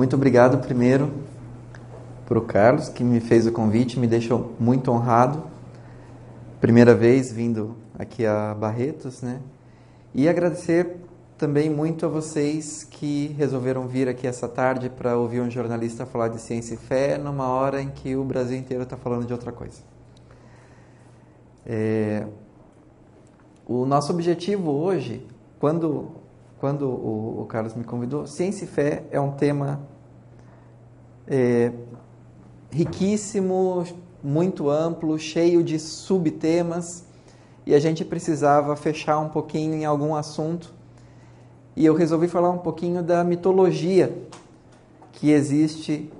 muito obrigado primeiro para o Carlos, que me fez o convite, me deixou muito honrado. Primeira vez vindo aqui a Barretos, né? E agradecer também muito a vocês que resolveram vir aqui essa tarde para ouvir um jornalista falar de ciência e fé numa hora em que o Brasil inteiro está falando de outra coisa. O nosso objetivo hoje, quando o Carlos me convidou, ciência e fé é um tema riquíssimo, muito amplo, cheio de subtemas, e a gente precisava fechar um pouquinho em algum assunto, e eu resolvi falar um pouquinho da mitologia que existe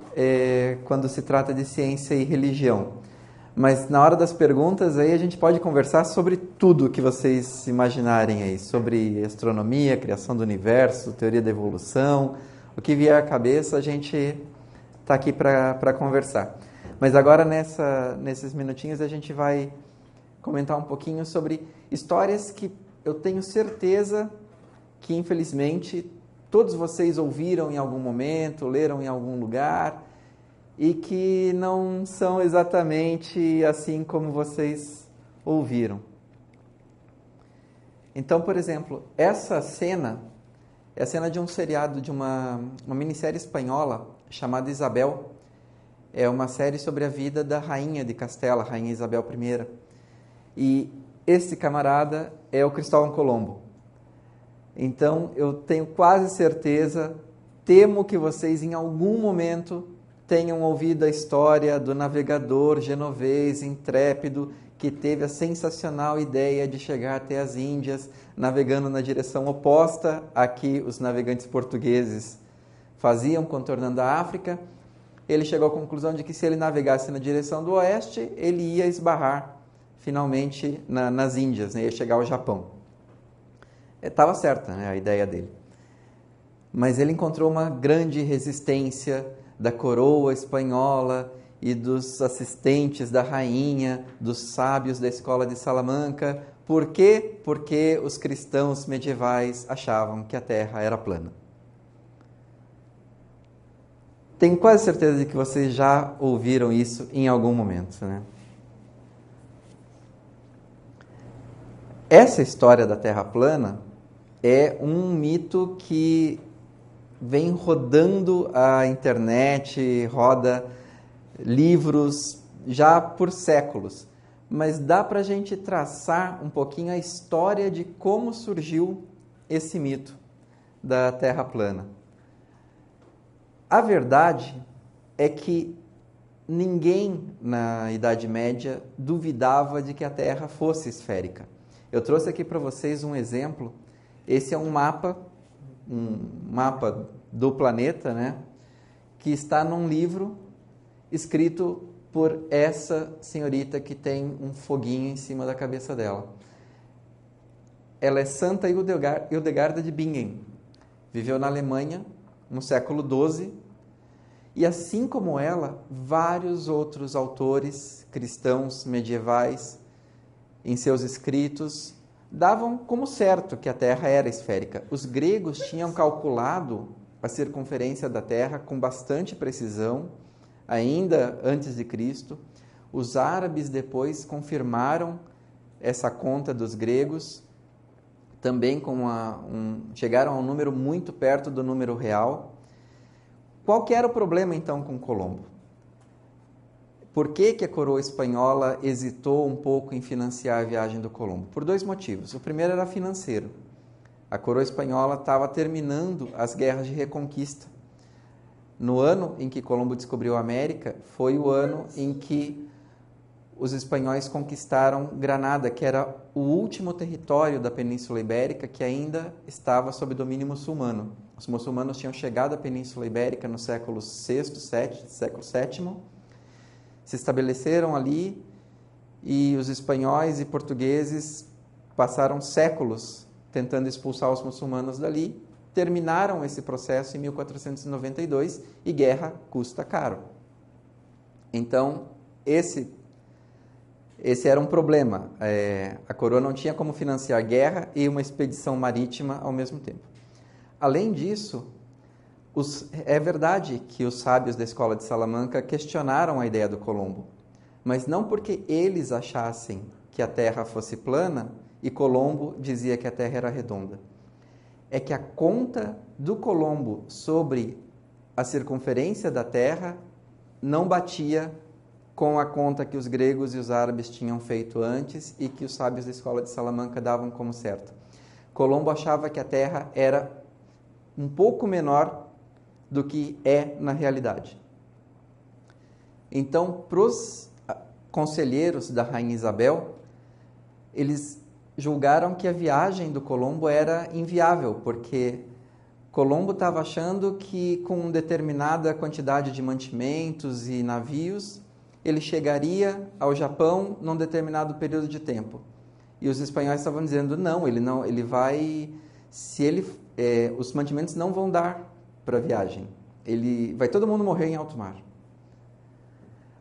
quando se trata de ciência e religião. Mas na hora das perguntas aí a gente pode conversar sobre tudo que vocês imaginarem aí, sobre astronomia, criação do universo, teoria da evolução, o que vier à cabeça a gente está aqui para conversar. Mas agora nesses minutinhos a gente vai comentar um pouquinho sobre histórias que eu tenho certeza que infelizmente todos vocês ouviram em algum momento, leram em algum lugar, e que não são exatamente assim como vocês ouviram. Então, por exemplo, essa cena é a cena de um seriado, de uma minissérie espanhola chamada Isabel. É uma série sobre a vida da rainha de Castela, a rainha Isabel I. E esse camarada é o Cristóvão Colombo. Então, eu tenho quase certeza, temo que vocês em algum momento tenham ouvido a história do navegador genovês intrépido que teve a sensacional ideia de chegar até as Índias, navegando na direção oposta a que os navegantes portugueses faziam, contornando a África. Ele chegou à conclusão de que se ele navegasse na direção do oeste, ele ia esbarrar finalmente nas Índias, né? Ia chegar ao Japão. Estava certa, né, a ideia dele. Mas ele encontrou uma grande resistência da coroa espanhola e dos assistentes da rainha, dos sábios da escola de Salamanca. Por quê? Porque os cristãos medievais achavam que a Terra era plana. Tenho quase certeza de que vocês já ouviram isso em algum momento, né? Essa história da Terra plana é um mito que vem rodando a internet, roda livros já por séculos. Mas dá para a gente traçar um pouquinho a história de como surgiu esse mito da Terra plana. A verdade é que ninguém na Idade Média duvidava de que a Terra fosse esférica. Eu trouxe aqui para vocês um exemplo. Esse é um mapa do planeta, né, que está num livro escrito por essa senhorita que tem um foguinho em cima da cabeça dela. Ela é Santa Hildegarda de Bingen. Viveu na Alemanha no século XII. E assim como ela, vários outros autores cristãos medievais, em seus escritos, davam como certo que a Terra era esférica. Os gregos tinham calculado a circunferência da Terra com bastante precisão, ainda antes de Cristo. Os árabes depois confirmaram essa conta dos gregos, também chegaram a um número muito perto do número real. Qual que era o problema então com Colombo? Por que a coroa espanhola hesitou um pouco em financiar a viagem do Colombo? Por dois motivos. O primeiro era financeiro. A coroa espanhola estava terminando as guerras de reconquista. No ano em que Colombo descobriu a América, foi o ano em que os espanhóis conquistaram Granada, que era o último território da Península Ibérica que ainda estava sob domínio muçulmano. Os muçulmanos tinham chegado à Península Ibérica no século VI, século VII, se estabeleceram ali e os espanhóis e portugueses passaram séculos tentando expulsar os muçulmanos dali, terminaram esse processo em 1492 e guerra custa caro. Então, esse era um problema. A coroa não tinha como financiar guerra e uma expedição marítima ao mesmo tempo. Além disso, É verdade que os sábios da escola de Salamanca questionaram a ideia do Colombo, mas não porque eles achassem que a Terra fosse plana e Colombo dizia que a Terra era redonda. É que a conta do Colombo sobre a circunferência da Terra não batia com a conta que os gregos e os árabes tinham feito antes e que os sábios da escola de Salamanca davam como certo. Colombo achava que a Terra era um pouco menor do que é na realidade. Então, para os conselheiros da Rainha Isabel, eles julgaram que a viagem do Colombo era inviável, porque Colombo estava achando que com determinada quantidade de mantimentos e navios, ele chegaria ao Japão num determinado período de tempo. E os espanhóis estavam dizendo, não, ele vai, os mantimentos não vão dar para a viagem. Vai todo mundo morrer em alto mar.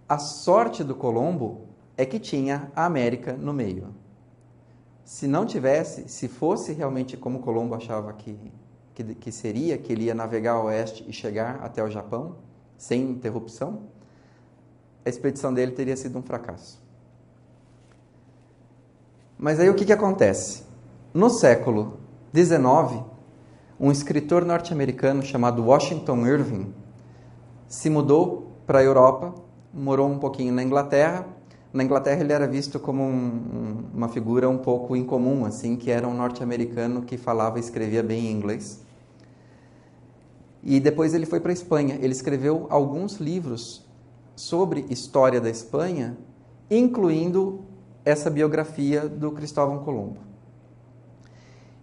A sorte do Colombo é que tinha a América no meio. Se não tivesse, se fosse realmente como Colombo achava que seria, que ele ia navegar ao oeste e chegar até o Japão, sem interrupção, a expedição dele teria sido um fracasso. Mas aí o que acontece? No século XIX, um escritor norte-americano chamado Washington Irving se mudou para a Europa, morou um pouquinho na Inglaterra. Na Inglaterra ele era visto como uma figura um pouco incomum, assim, que era um norte-americano que falava e escrevia bem inglês. E depois ele foi para a Espanha. Ele escreveu alguns livros sobre história da Espanha, incluindo essa biografia do Cristóvão Colombo.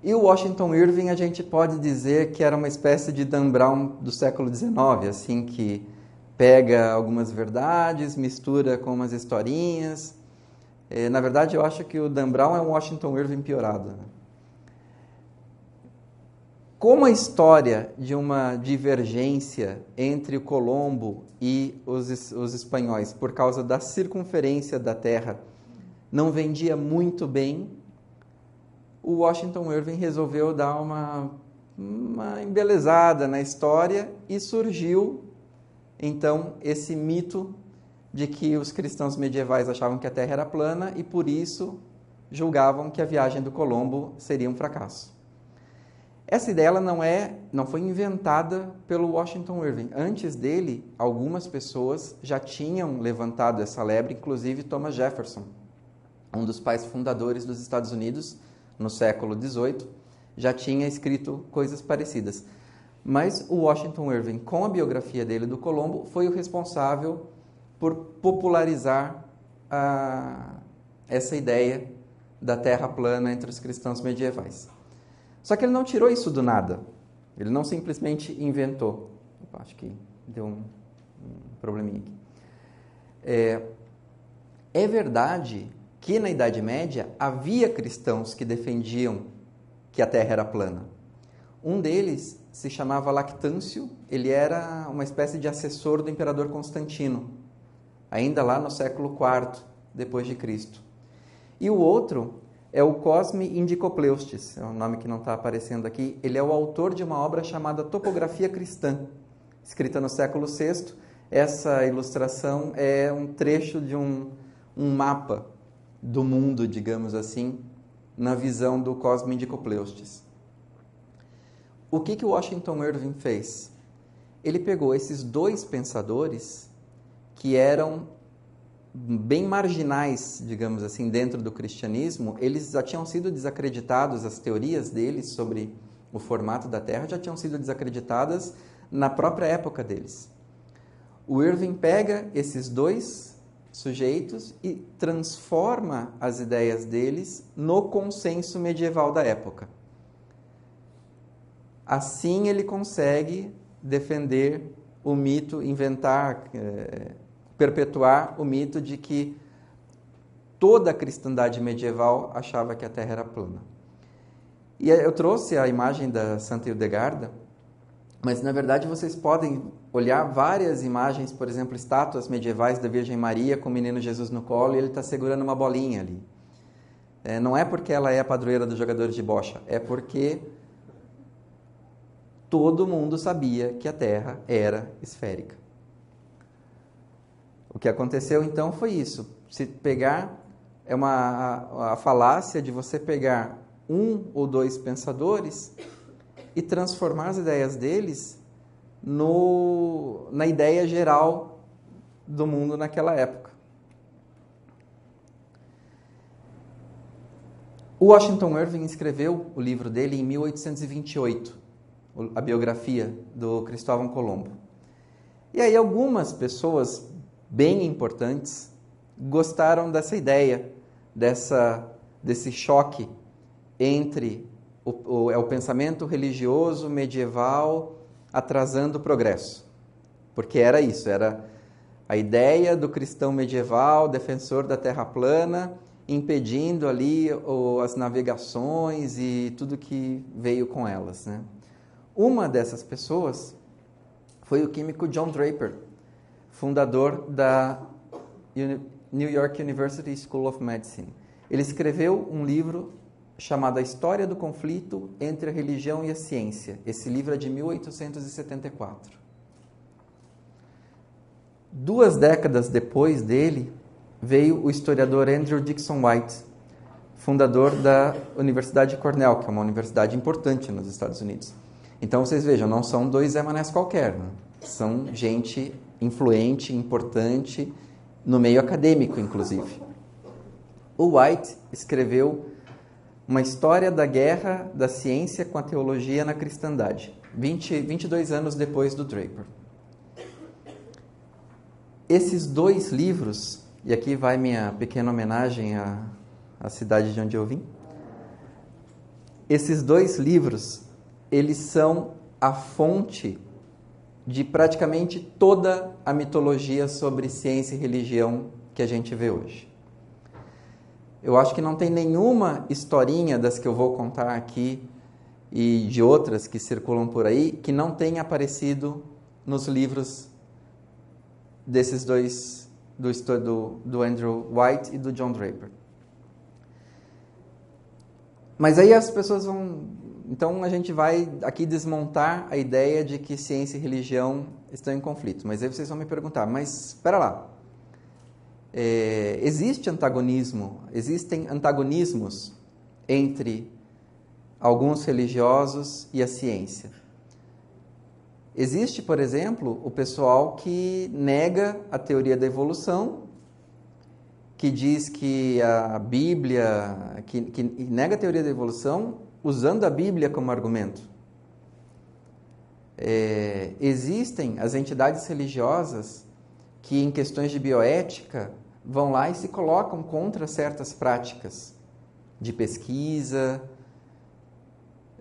E o Washington Irving, a gente pode dizer que era uma espécie de Dan Brown do século XIX, assim, que pega algumas verdades, mistura com umas historinhas. Na verdade, eu acho que o Dan Brown é um Washington Irving piorado. Como a história de uma divergência entre o Colombo e os espanhóis, por causa da circunferência da Terra, não vendia muito bem, o Washington Irving resolveu dar uma embelezada na história e surgiu, então, esse mito de que os cristãos medievais achavam que a Terra era plana e, por isso, julgavam que a viagem do Colombo seria um fracasso. Essa ideia ela não foi inventada pelo Washington Irving. Antes dele, algumas pessoas já tinham levantado essa lebre, inclusive Thomas Jefferson, um dos pais fundadores dos Estados Unidos, no século XVIII, já tinha escrito coisas parecidas. Mas o Washington Irving, com a biografia dele do Colombo, foi o responsável por popularizar essa ideia da Terra plana entre os cristãos medievais. Só que ele não tirou isso do nada. Ele não simplesmente inventou. Opa, acho que deu um probleminha aqui. É verdade que na Idade Média havia cristãos que defendiam que a Terra era plana. Um deles se chamava Lactâncio, ele era uma espécie de assessor do imperador Constantino, ainda lá no século IV depois de Cristo. E o outro é o Cosme Indicopleustes, é um nome que não está aparecendo aqui. Ele é o autor de uma obra chamada Topografia Cristã, escrita no século VI. Essa ilustração é um trecho de um mapa do mundo, digamos assim, na visão do Cosme Indicopleustes. O que o Washington Irving fez? Ele pegou esses dois pensadores que eram bem marginais, digamos assim, dentro do cristianismo. Eles já tinham sido desacreditados, as teorias deles sobre o formato da Terra já tinham sido desacreditadas na própria época deles. O Irving pega esses dois sujeitos e transforma as ideias deles no consenso medieval da época. Assim ele consegue defender o mito, perpetuar o mito de que toda a cristandade medieval achava que a Terra era plana. E eu trouxe a imagem da Santa Hildegarda, mas na verdade vocês podem olhar várias imagens, por exemplo, estátuas medievais da Virgem Maria com o menino Jesus no colo e ele está segurando uma bolinha ali. Não é porque ela é a padroeira dos jogadores de bocha, é porque todo mundo sabia que a Terra era esférica. O que aconteceu então foi isso. Se pegar, a falácia de você pegar um ou dois pensadores e transformar as ideias deles na ideia geral do mundo naquela época. O Washington Irving escreveu o livro dele em 1828, a biografia do Cristóvão Colombo. E aí algumas pessoas bem importantes gostaram dessa ideia, desse choque entre o pensamento religioso medieval atrasando o progresso. Porque era isso, era a ideia do cristão medieval, defensor da terra plana, impedindo ali as navegações e tudo que veio com elas, né? Uma dessas pessoas foi o químico John Draper, fundador da New York University School of Medicine. Ele escreveu um livro chamado A História do Conflito entre a Religião e a Ciência. Esse livro é de 1874. 2 décadas depois dele, veio o historiador Andrew Dickson White, fundador da Universidade de Cornell, que é uma universidade importante nos Estados Unidos. Então, vocês vejam, não são 2 Zé Manés qualquer, né? São gente influente, importante, no meio acadêmico, inclusive. O White escreveu uma história da guerra da ciência com a teologia na cristandade, 22 anos depois do Draper. Esses 2 livros, e aqui vai minha pequena homenagem à cidade de onde eu vim, esses 2 livros, eles são a fonte de praticamente toda a mitologia sobre ciência e religião que a gente vê hoje. Eu acho que não tem nenhuma historinha das que eu vou contar aqui e de outras que circulam por aí que não tenha aparecido nos livros desses 2, do Andrew White e do John Draper. Mas aí as pessoas vão... Então a gente vai aqui desmontar a ideia de que ciência e religião estão em conflito. Mas aí vocês vão me perguntar, mas espera lá. Existem antagonismos entre alguns religiosos e a ciência. Existe, por exemplo, o pessoal que nega a teoria da evolução, que diz que a Bíblia, que nega a teoria da evolução usando a Bíblia como argumento. Existem as entidades religiosas que, em questões de bioética, vão lá e se colocam contra certas práticas de pesquisa.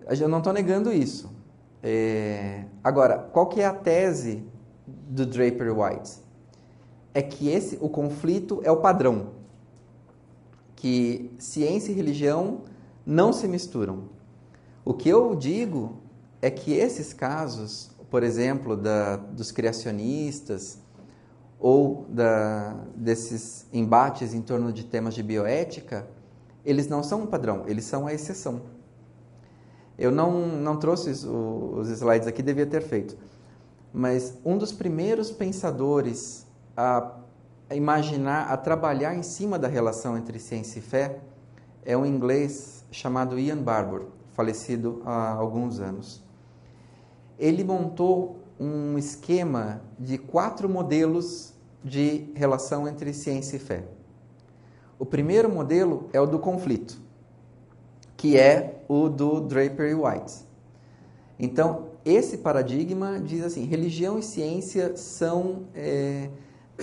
Eu não estou negando isso. Agora, qual que é a tese do Draper White? É que o conflito é o padrão, que ciência e religião não se misturam. O que eu digo é que esses casos, por exemplo, dos criacionistas ou desses embates em torno de temas de bioética, eles não são um padrão, eles são a exceção. Eu não trouxe os slides aqui, devia ter feito. Mas um dos primeiros pensadores a imaginar, a trabalhar em cima da relação entre ciência e fé, é um inglês chamado Ian Barbour, falecido há alguns anos. Ele montou um esquema de 4 modelos de relação entre ciência e fé. O primeiro modelo é o do conflito, que é o do Draper e White. Então, esse paradigma diz assim, religião e ciência são,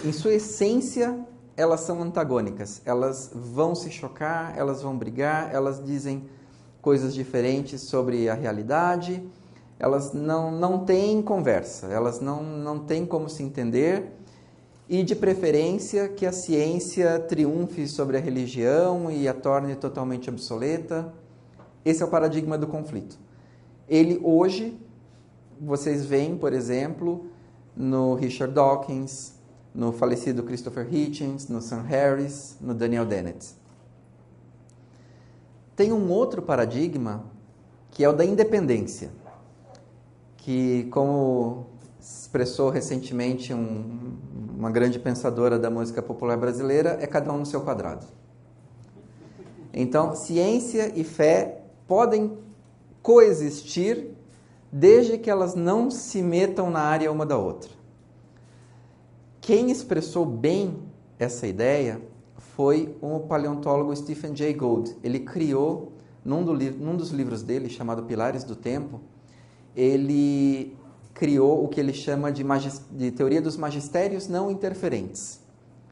em sua essência, elas são antagônicas. Elas vão se chocar, elas vão brigar, elas dizem coisas diferentes sobre a realidade, elas não têm conversa, elas não têm como se entender, e de preferência que a ciência triunfe sobre a religião e a torne totalmente obsoleta. Esse é o paradigma do conflito. Ele hoje, vocês veem, por exemplo, no Richard Dawkins, no falecido Christopher Hitchens, no Sam Harris, no Daniel Dennett. Tem um outro paradigma, que é o da independência, que, como expressou recentemente uma grande pensadora da música popular brasileira, é cada um no seu quadrado. Então, ciência e fé podem coexistir desde que elas não se metam na área uma da outra. Quem expressou bem essa ideia foi o paleontólogo Stephen Jay Gould. Ele criou, num dos livros dele, chamado Pilares do Tempo, ele criou o que ele chama de teoria dos magistérios não interferentes.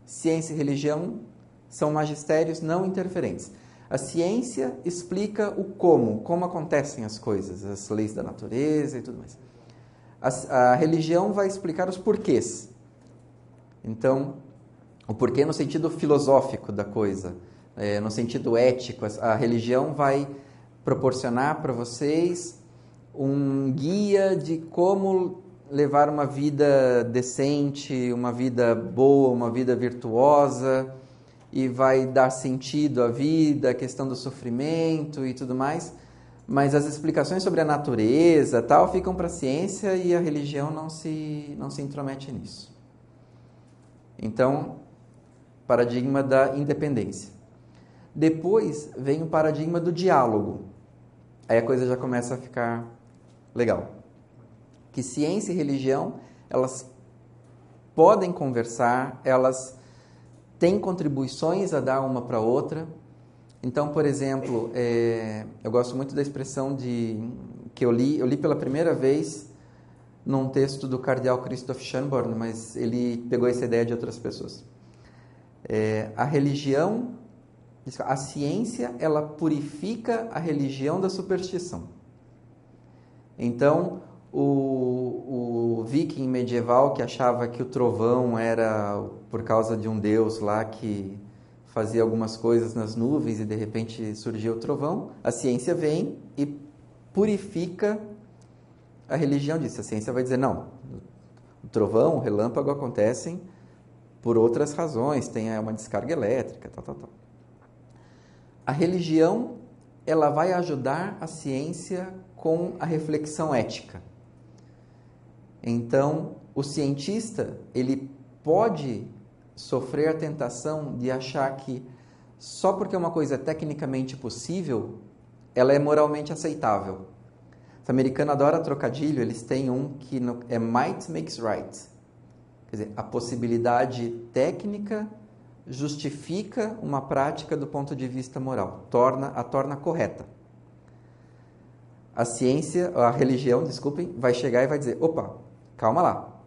Ciência e religião são magistérios não interferentes. A ciência explica o como acontecem as coisas, as leis da natureza e tudo mais. A religião vai explicar os porquês. Então, o porquê no sentido filosófico da coisa, no sentido ético. A religião vai proporcionar para vocês um guia de como levar uma vida decente, uma vida boa, uma vida virtuosa, e vai dar sentido à vida, a questão do sofrimento e tudo mais, mas as explicações sobre a natureza tal ficam para a ciência e a religião não se intromete nisso. Então, paradigma da independência. Depois vem o paradigma do diálogo. Aí a coisa já começa a ficar legal. Que ciência e religião, elas podem conversar, elas têm contribuições a dar uma para a outra. Então, por exemplo, eu gosto muito da expressão que eu li pela primeira vez num texto do cardeal Christoph Schönborn, mas ele pegou essa ideia de outras pessoas. A religião, a ciência, ela purifica a religião da superstição. Então, o viking medieval que achava que o trovão era por causa de um deus lá que fazia algumas coisas nas nuvens e de repente surgiu o trovão, a ciência vem e purifica a religião disso. A ciência vai dizer, não, o trovão, o relâmpago acontecem por outras razões, tem uma descarga elétrica, tal. A religião, ela vai ajudar a ciência com a reflexão ética. Então, o cientista, ele pode sofrer a tentação de achar que só porque uma coisa é tecnicamente possível, ela é moralmente aceitável. Os americanos adoram trocadilho, eles têm um que é might makes right. Quer dizer, a possibilidade técnica justifica uma prática do ponto de vista moral, a torna correta. A ciência, a religião, desculpem, vai chegar e vai dizer, opa, calma lá,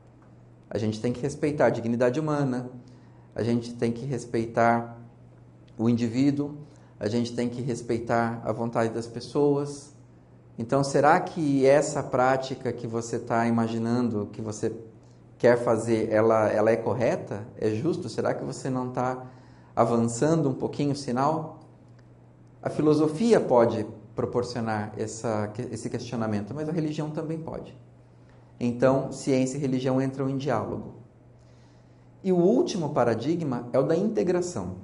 a gente tem que respeitar a dignidade humana, a gente tem que respeitar o indivíduo, a gente tem que respeitar a vontade das pessoas. Então, será que essa prática que você está imaginando, que você quer fazer, ela é correta? É justo? Será que você não está avançando um pouquinho o sinal? A filosofia pode proporcionar esse questionamento, mas a religião também pode. Então, ciência e religião entram em diálogo. E o último paradigma é o da integração.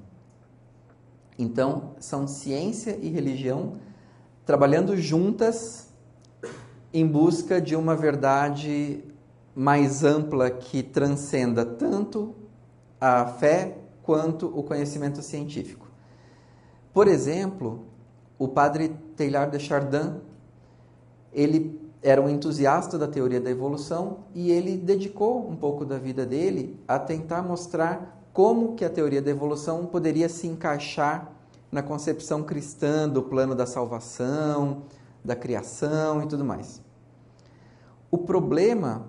Então, são ciência e religião trabalhando juntas em busca de uma verdade mais ampla que transcenda tanto a fé quanto o conhecimento científico. Por exemplo, o padre Teilhard de Chardin, ele era um entusiasta da teoria da evolução e ele dedicou um pouco da vida dele a tentar mostrar como que a teoria da evolução poderia se encaixar na concepção cristã do plano da salvação, da criação e tudo mais. O problema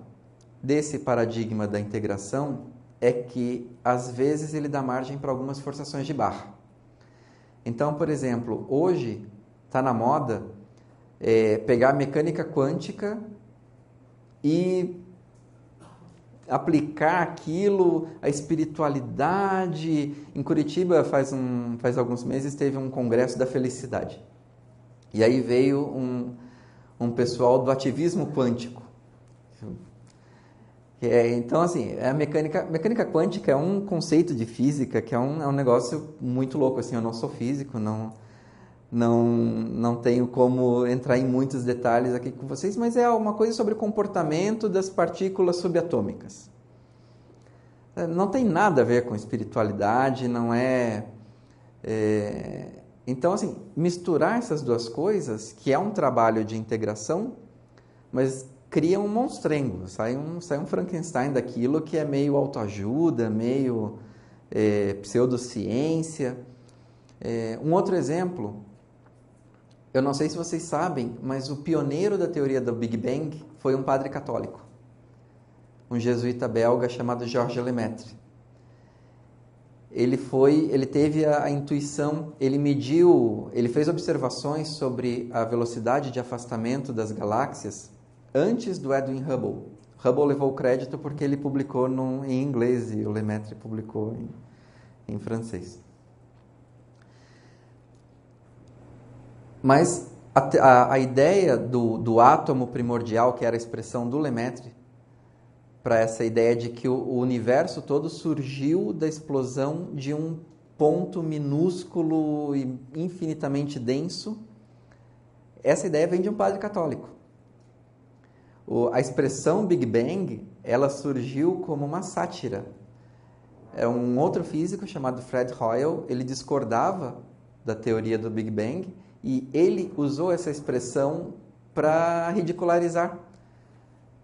desse paradigma da integração é que, às vezes, ele dá margem para algumas forçações de barra. Então, por exemplo, hoje está na moda pegar a mecânica quântica e aplicar aquilo, a espiritualidade. Em Curitiba, faz alguns meses, teve um congresso da felicidade. E aí veio um pessoal do ativismo quântico. Então, assim, a mecânica quântica é um conceito de física que é um negócio muito louco. Assim, eu não sou físico, não, Não tenho como entrar em muitos detalhes aqui com vocês, mas é uma coisa sobre o comportamento das partículas subatômicas. Não tem nada a ver com espiritualidade, não é... Então, assim, misturar essas duas coisas, que é um trabalho de integração, mas cria um monstrengo, sai um Frankenstein daquilo que é meio autoajuda, meio pseudociência. Um outro exemplo, eu não sei se vocês sabem, mas o pioneiro da teoria do Big Bang foi um padre católico, um jesuíta belga chamado Georges Lemaitre. Ele teve a intuição, ele fez observações sobre a velocidade de afastamento das galáxias antes do Edwin Hubble. Hubble levou o crédito porque ele publicou em inglês e o Lemaitre publicou em francês. Mas a ideia do átomo primordial, que era a expressão do Lemaitre, para essa ideia de que o universo todo surgiu da explosão de um ponto minúsculo e infinitamente denso, essa ideia vem de um padre católico. A expressão Big Bang, ela surgiu como uma sátira. É um outro físico chamado Fred Hoyle, ele discordava da teoria do Big Bang e ele usou essa expressão para ridicularizar.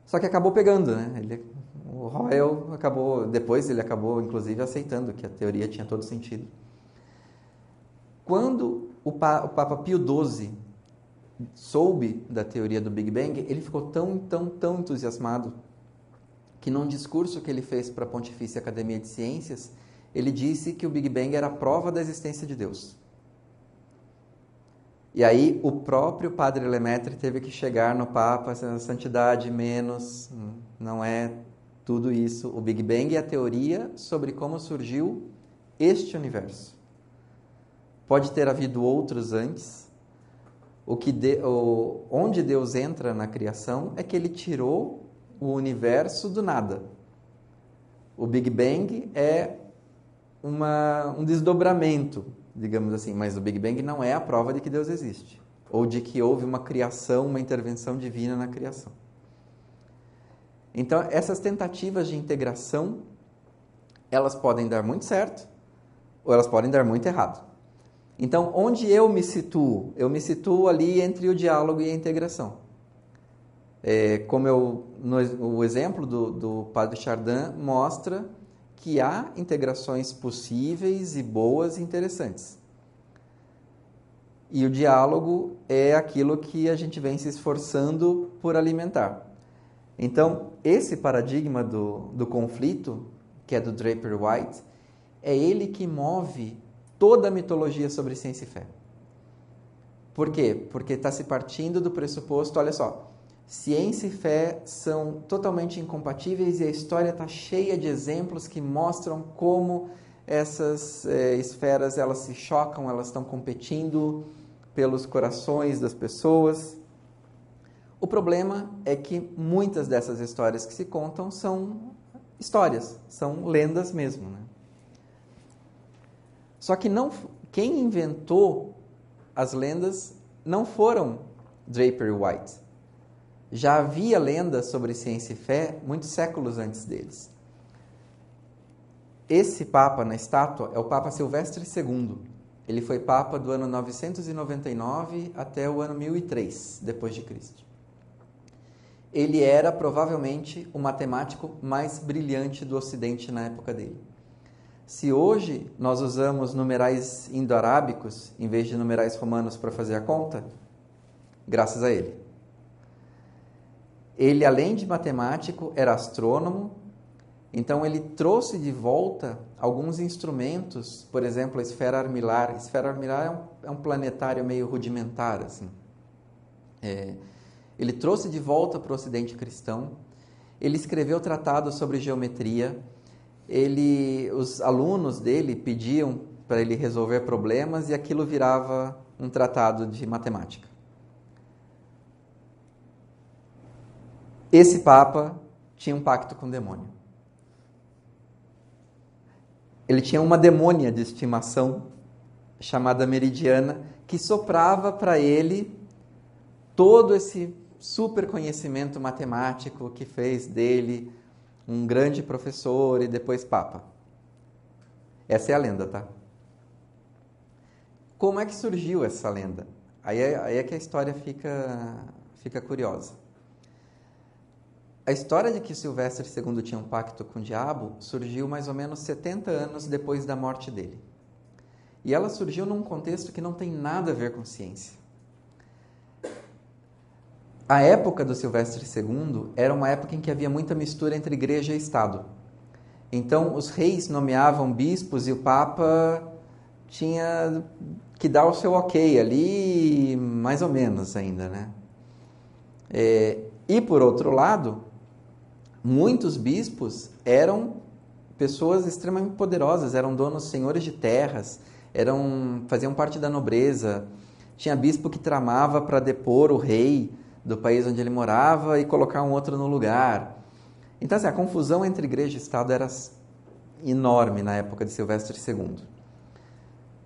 Só que acabou pegando, né? O Hoyle depois ele acabou inclusive aceitando que a teoria tinha todo sentido. Quando o Papa Pio XII soube da teoria do Big Bang, ele ficou tão entusiasmado que num discurso que ele fez para a Pontifícia Academia de Ciências, ele disse que o Big Bang era a prova da existência de Deus. E aí o próprio Padre Lemaitre teve que chegar no Papa, santidade menos, não é tudo isso. O Big Bang é a teoria sobre como surgiu este universo. Pode ter havido outros antes. Onde Deus entra na criação é que ele tirou o universo do nada. O Big Bang é um desdobramento, digamos assim, mas o Big Bang não é a prova de que Deus existe, ou de que houve uma criação, uma intervenção divina na criação. Então, essas tentativas de integração, elas podem dar muito certo, ou elas podem dar muito errado. Então, onde eu me situo? Eu me situo ali entre o diálogo e a integração. O exemplo do Padre Chardin mostra que há integrações possíveis e boas e interessantes. E o diálogo é aquilo que a gente vem se esforçando por alimentar. Então, esse paradigma do conflito, que é do Draper White, é ele que move toda a mitologia sobre ciência e fé. Por quê? Porque está se partindo do pressuposto, olha só, ciência e fé são totalmente incompatíveis e a história está cheia de exemplos que mostram como essas esferas elas se chocam, elas estão competindo pelos corações das pessoas. O problema é que muitas dessas histórias que se contam são histórias, são lendas mesmo, né? Só que quem inventou as lendas não foram Draper e White. Já havia lendas sobre ciência e fé muitos séculos antes deles. Esse Papa na estátua é o Papa Silvestre II. Ele foi Papa do ano 999 até o ano 1003, depois de Cristo. Ele era provavelmente o matemático mais brilhante do Ocidente na época dele. Se hoje nós usamos numerais indo-arábicos em vez de numerais romanos para fazer a conta, graças a ele. Ele, além de matemático, era astrônomo, então ele trouxe de volta alguns instrumentos, por exemplo, a esfera armilar. A esfera armilar é um planetário meio rudimentar, assim. Ele trouxe de volta para o Ocidente cristão, ele escreveu tratados sobre geometria, os alunos dele pediam para ele resolver problemas e aquilo virava um tratado de matemática. Esse Papa tinha um pacto com o demônio. Ele tinha uma demônia de estimação chamada Meridiana, que soprava para ele todo esse super conhecimento matemático que fez dele um grande professor e depois papa. Essa é a lenda, tá? Como é que surgiu essa lenda? Aí é que a história fica curiosa. A história de que Silvestre II tinha um pacto com o diabo surgiu mais ou menos 70 anos depois da morte dele. E ela surgiu num contexto que não tem nada a ver com ciência. A época do Silvestre II era uma época em que havia muita mistura entre igreja e Estado. Então, os reis nomeavam bispos e o Papa tinha que dar o seu ok ali, mais ou menos ainda, né? E, por outro lado, muitos bispos eram pessoas extremamente poderosas, eram donos, senhores de terras, faziam parte da nobreza. Tinha bispo que tramava para depor o rei do país onde ele morava e colocar um outro no lugar. Então, assim, a confusão entre igreja e Estado era enorme na época de Silvestre II.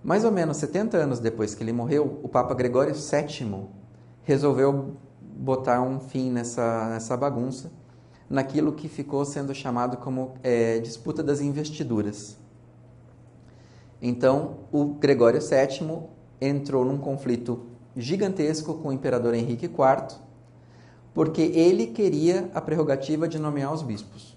Mais ou menos 70 anos depois que ele morreu, o Papa Gregório VII resolveu botar um fim nessa bagunça, naquilo que ficou sendo chamado como disputa das investiduras. Então, o Gregório VII entrou num conflito gigantesco com o imperador Henrique IV, porque ele queria a prerrogativa de nomear os bispos.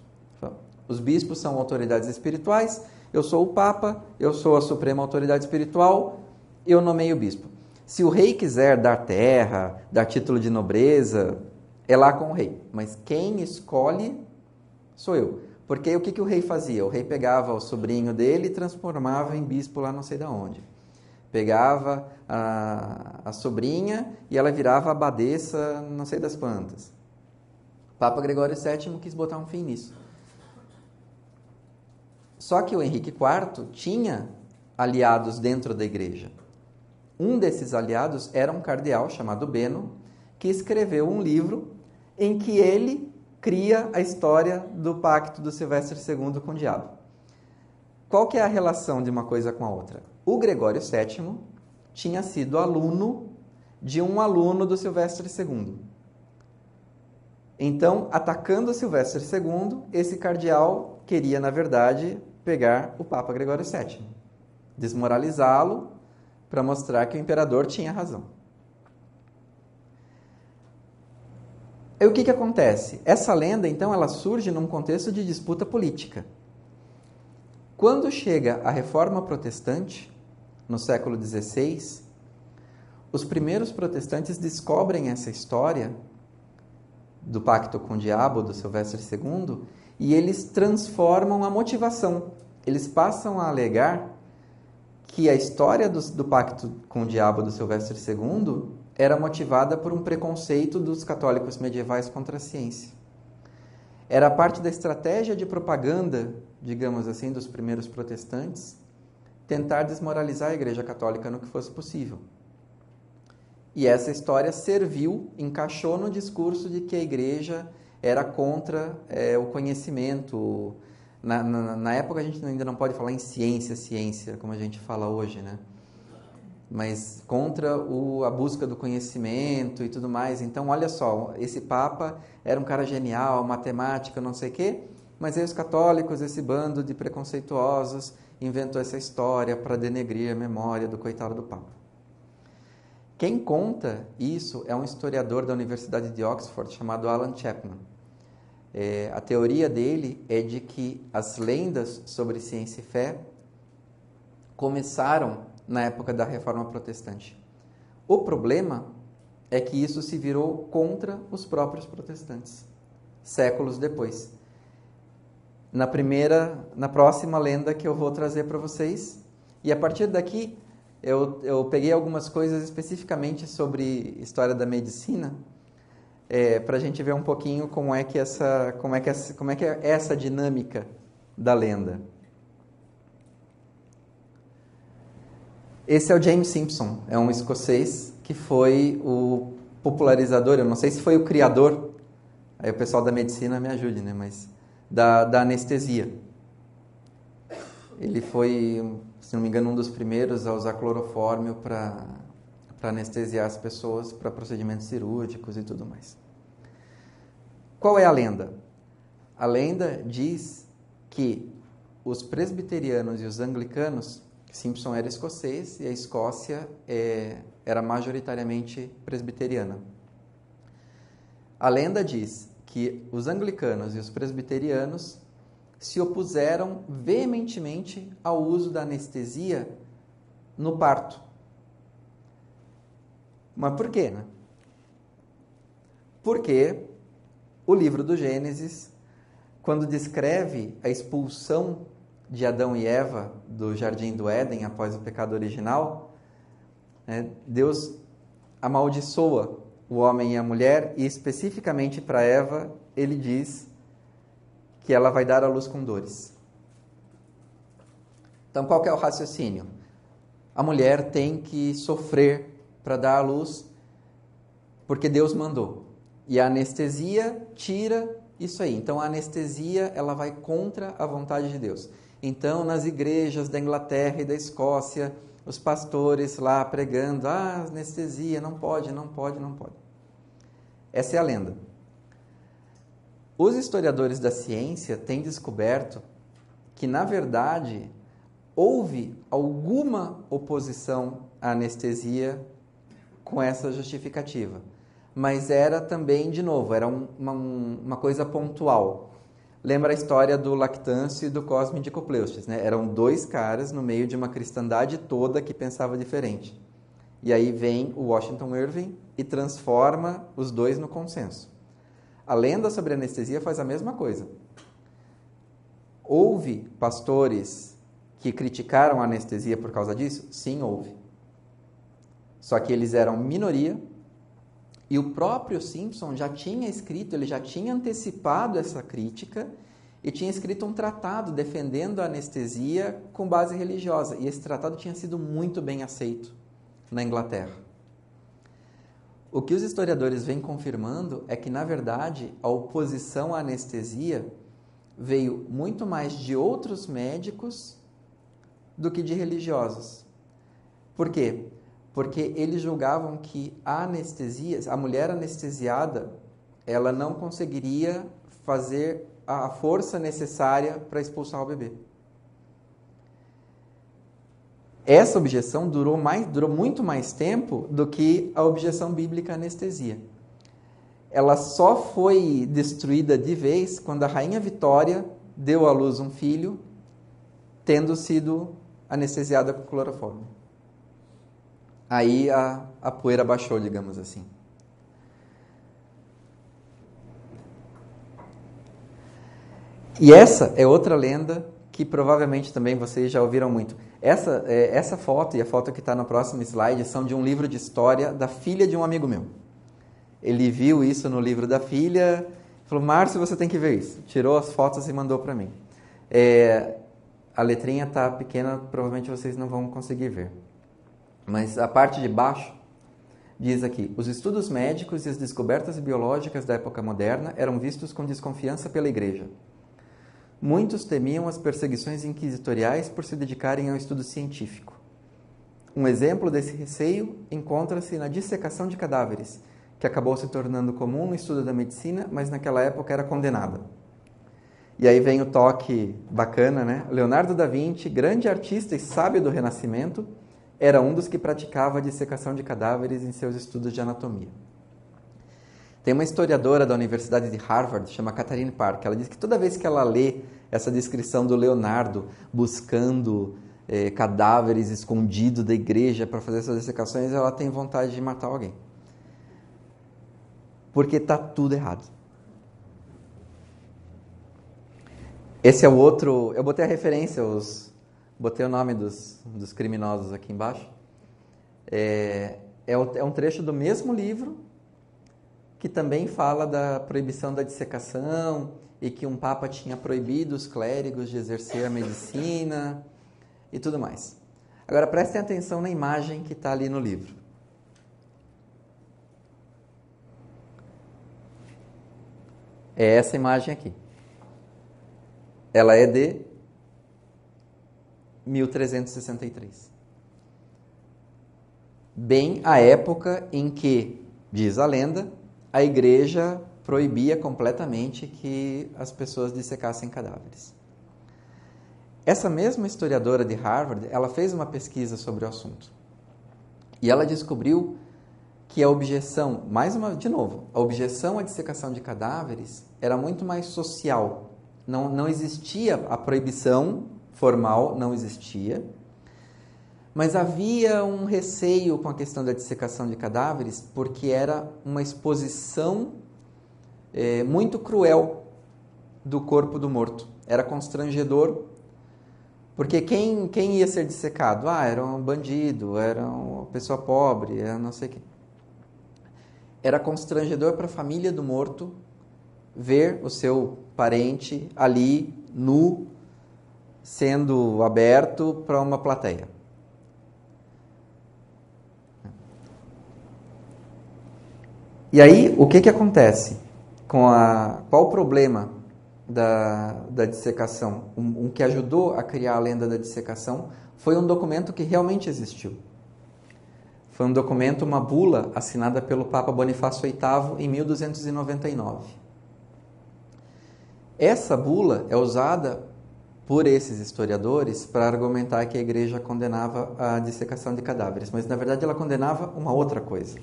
Os bispos são autoridades espirituais, eu sou o Papa, eu sou a suprema autoridade espiritual, eu nomeio o bispo. Se o rei quiser dar terra, dar título de nobreza, é lá com o rei. Mas quem escolhe sou eu. Porque o que o rei fazia? O rei pegava o sobrinho dele e transformava em bispo lá não sei de onde. Pegava a sobrinha e ela virava abadesa não sei das quantas. O Papa Gregório VII quis botar um fim nisso. Só que o Henrique IV tinha aliados dentro da igreja. Um desses aliados era um cardeal chamado Beno, que escreveu um livro em que ele cria a história do pacto do Silvestre II com o diabo. Qual que é a relação de uma coisa com a outra? O Gregório VII tinha sido aluno de um aluno do Silvestre II. Então, atacando o Silvestre II, esse cardeal queria, na verdade, pegar o Papa Gregório VII, desmoralizá-lo para mostrar que o imperador tinha razão. E o que acontece? Essa lenda, então, ela surge num contexto de disputa política. Quando chega a Reforma Protestante, no século XVI, os primeiros protestantes descobrem essa história do pacto com o diabo, do Silvestre II, e eles transformam a motivação. Eles passam a alegar que a história do pacto com o diabo do Silvestre II era motivada por um preconceito dos católicos medievais contra a ciência. Era parte da estratégia de propaganda, digamos assim, dos primeiros protestantes, tentar desmoralizar a Igreja Católica no que fosse possível. E essa história serviu, encaixou no discurso de que a Igreja era contra o conhecimento. Na época a gente ainda não pode falar em ciência, como a gente fala hoje, né? Mas contra a busca do conhecimento e tudo mais. Então, olha só, esse Papa era um cara genial, matemático, não sei o quê, mas aí os católicos, esse bando de preconceituosos, inventou essa história para denegrir a memória do coitado do Papa. Quem conta isso é um historiador da Universidade de Oxford chamado Alan Chapman. A teoria dele é de que as lendas sobre ciência e fé começaram na época da Reforma Protestante. O problema é que isso se virou contra os próprios protestantes, séculos depois. Na próxima lenda que eu vou trazer para vocês, e a partir daqui eu peguei algumas coisas especificamente sobre história da medicina, para a gente ver um pouquinho como é que é essa dinâmica da lenda. Esse é o James Simpson, é um escocês que foi o popularizador, eu não sei se foi o criador, aí o pessoal da medicina me ajude, né? Mas da anestesia. Ele foi, se não me engano, um dos primeiros a usar clorofórmio para anestesiar as pessoas para procedimentos cirúrgicos e tudo mais. Qual é a lenda? A lenda diz que os presbiterianos e os anglicanos, Simpson era escocês e a Escócia era majoritariamente presbiteriana. A lenda diz que os anglicanos e os presbiterianos se opuseram veementemente ao uso da anestesia no parto. Mas por quê, né? Porque o livro do Gênesis, quando descreve a expulsão de Adão e Eva do Jardim do Éden após o pecado original, Deus amaldiçoa o homem e a mulher e especificamente para Eva ele diz que ela vai dar à luz com dores. Então qual que é o raciocínio? A mulher tem que sofrer para dar à luz porque Deus mandou. E a anestesia tira isso aí. Então a anestesia ela vai contra a vontade de Deus. Então nas igrejas da Inglaterra e da Escócia, os pastores lá pregando, anestesia, não pode, não pode, não pode. Essa é a lenda. Os historiadores da ciência têm descoberto que, na verdade, houve alguma oposição à anestesia com essa justificativa. Mas era também, de novo, era uma coisa pontual. Lembra a história do Lactâncio e do Cosme de Copleustes, né? Eram dois caras no meio de uma cristandade toda que pensava diferente. E aí vem o Washington Irving e transforma os dois no consenso. A lenda sobre anestesia faz a mesma coisa. Houve pastores que criticaram a anestesia por causa disso? Sim, houve. Só que eles eram minoria e o próprio Simpson já tinha escrito, ele já tinha antecipado essa crítica e tinha escrito um tratado defendendo a anestesia com base religiosa. E esse tratado tinha sido muito bem aceito na Inglaterra. O que os historiadores vêm confirmando é que, na verdade, a oposição à anestesia veio muito mais de outros médicos do que de religiosos. Por quê? Porque eles julgavam que a anestesia, a mulher anestesiada, ela não conseguiria fazer a força necessária para expulsar o bebê. Essa objeção durou muito mais tempo do que a objeção bíblica à anestesia. Ela só foi destruída de vez quando a rainha Vitória deu à luz um filho, tendo sido anestesiada com clorofórmio. Aí a poeira baixou, digamos assim. E essa é outra lenda que provavelmente também vocês já ouviram muito. Essa foto e a foto que está no próximo slide são de um livro de história da filha de um amigo meu. Ele viu isso no livro da filha, falou, Márcio, você tem que ver isso. Tirou as fotos e mandou para mim. A letrinha está pequena, provavelmente vocês não vão conseguir ver. Mas a parte de baixo diz aqui, os estudos médicos e as descobertas biológicas da época moderna eram vistos com desconfiança pela igreja. Muitos temiam as perseguições inquisitoriais por se dedicarem ao estudo científico. Um exemplo desse receio encontra-se na dissecação de cadáveres, que acabou se tornando comum no estudo da medicina, mas naquela época era condenada. E aí vem o toque bacana, né? Leonardo da Vinci, grande artista e sábio do Renascimento, era um dos que praticava a dissecação de cadáveres em seus estudos de anatomia. Tem uma historiadora da Universidade de Harvard, chama Catherine Park, ela diz que toda vez que ela lê essa descrição do Leonardo buscando cadáveres escondidos da igreja para fazer essas dissecações, ela tem vontade de matar alguém. Porque está tudo errado. Esse é o outro, eu botei a referência, botei o nome dos criminosos aqui embaixo. É um trecho do mesmo livro, que também fala da proibição da dissecação e que um papa tinha proibido os clérigos de exercer a medicina e tudo mais. Agora prestem atenção na imagem que está ali no livro. É essa imagem aqui. Ela é de 1363. Bem a época em que, diz a lenda, a igreja proibia completamente que as pessoas dissecassem cadáveres. Essa mesma historiadora de Harvard, ela fez uma pesquisa sobre o assunto. E ela descobriu que a objeção, a objeção à dissecação de cadáveres era muito mais social. Não existia, a proibição formal não existia, mas havia um receio com a questão da dissecação de cadáveres, porque era uma exposição muito cruel do corpo do morto. Era constrangedor, porque quem ia ser dissecado? Era um bandido, era uma pessoa pobre, era não sei o que. Era constrangedor para a família do morto ver o seu parente ali, nu, sendo aberto para uma plateia. E aí, o que acontece? Qual o problema da dissecação? Um que ajudou a criar a lenda da dissecação foi um documento que realmente existiu. Foi um documento, uma bula, assinada pelo Papa Bonifácio VIII em 1299. Essa bula é usada por esses historiadores para argumentar que a igreja condenava a dissecação de cadáveres, mas na verdade ela condenava uma outra coisa.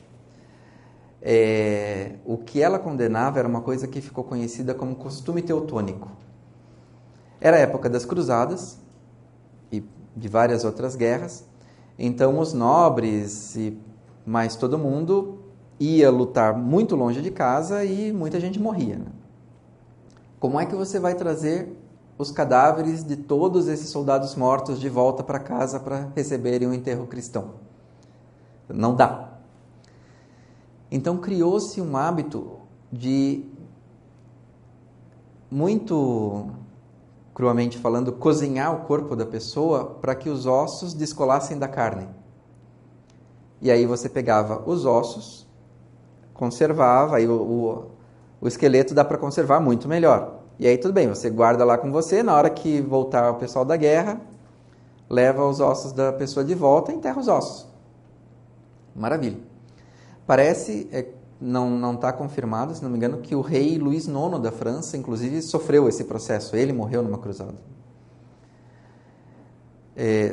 O que ela condenava era uma coisa que ficou conhecida como costume teutônico. Era a época das cruzadas e de várias outras guerras, então os nobres e mais todo mundo ia lutar muito longe de casa e muita gente morria, né? Como é que você vai trazer os cadáveres de todos esses soldados mortos de volta para casa para receberem um enterro cristão? Não dá. Então criou-se um hábito de, muito cruamente falando, cozinhar o corpo da pessoa para que os ossos descolassem da carne. E aí você pegava os ossos, conservava, aí o esqueleto dá para conservar muito melhor. E aí tudo bem, você guarda lá com você, na hora que voltar o pessoal da guerra, leva os ossos da pessoa de volta e enterra os ossos. Maravilha. Parece, não está confirmado, se não me engano, que o rei Luís IX da França, inclusive, sofreu esse processo. Ele morreu numa cruzada.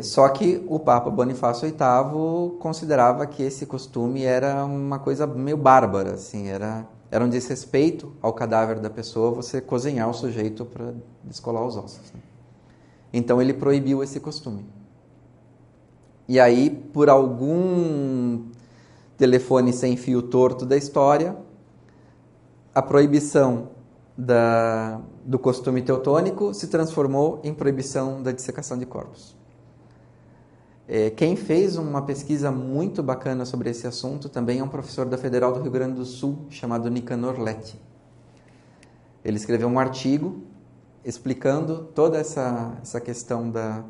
Só que o Papa Bonifácio VIII considerava que esse costume era uma coisa meio bárbara, assim, era um desrespeito ao cadáver da pessoa você cozinhar o sujeito para descolar os ossos, né? Então ele proibiu esse costume. E aí, por algum telefone sem fio torto da história, a proibição do costume teutônico se transformou em proibição da dissecação de corpos. Quem fez uma pesquisa muito bacana sobre esse assunto também é um professor da Federal do Rio Grande do Sul, chamado Nicanor Leti. Ele escreveu um artigo explicando toda essa questão da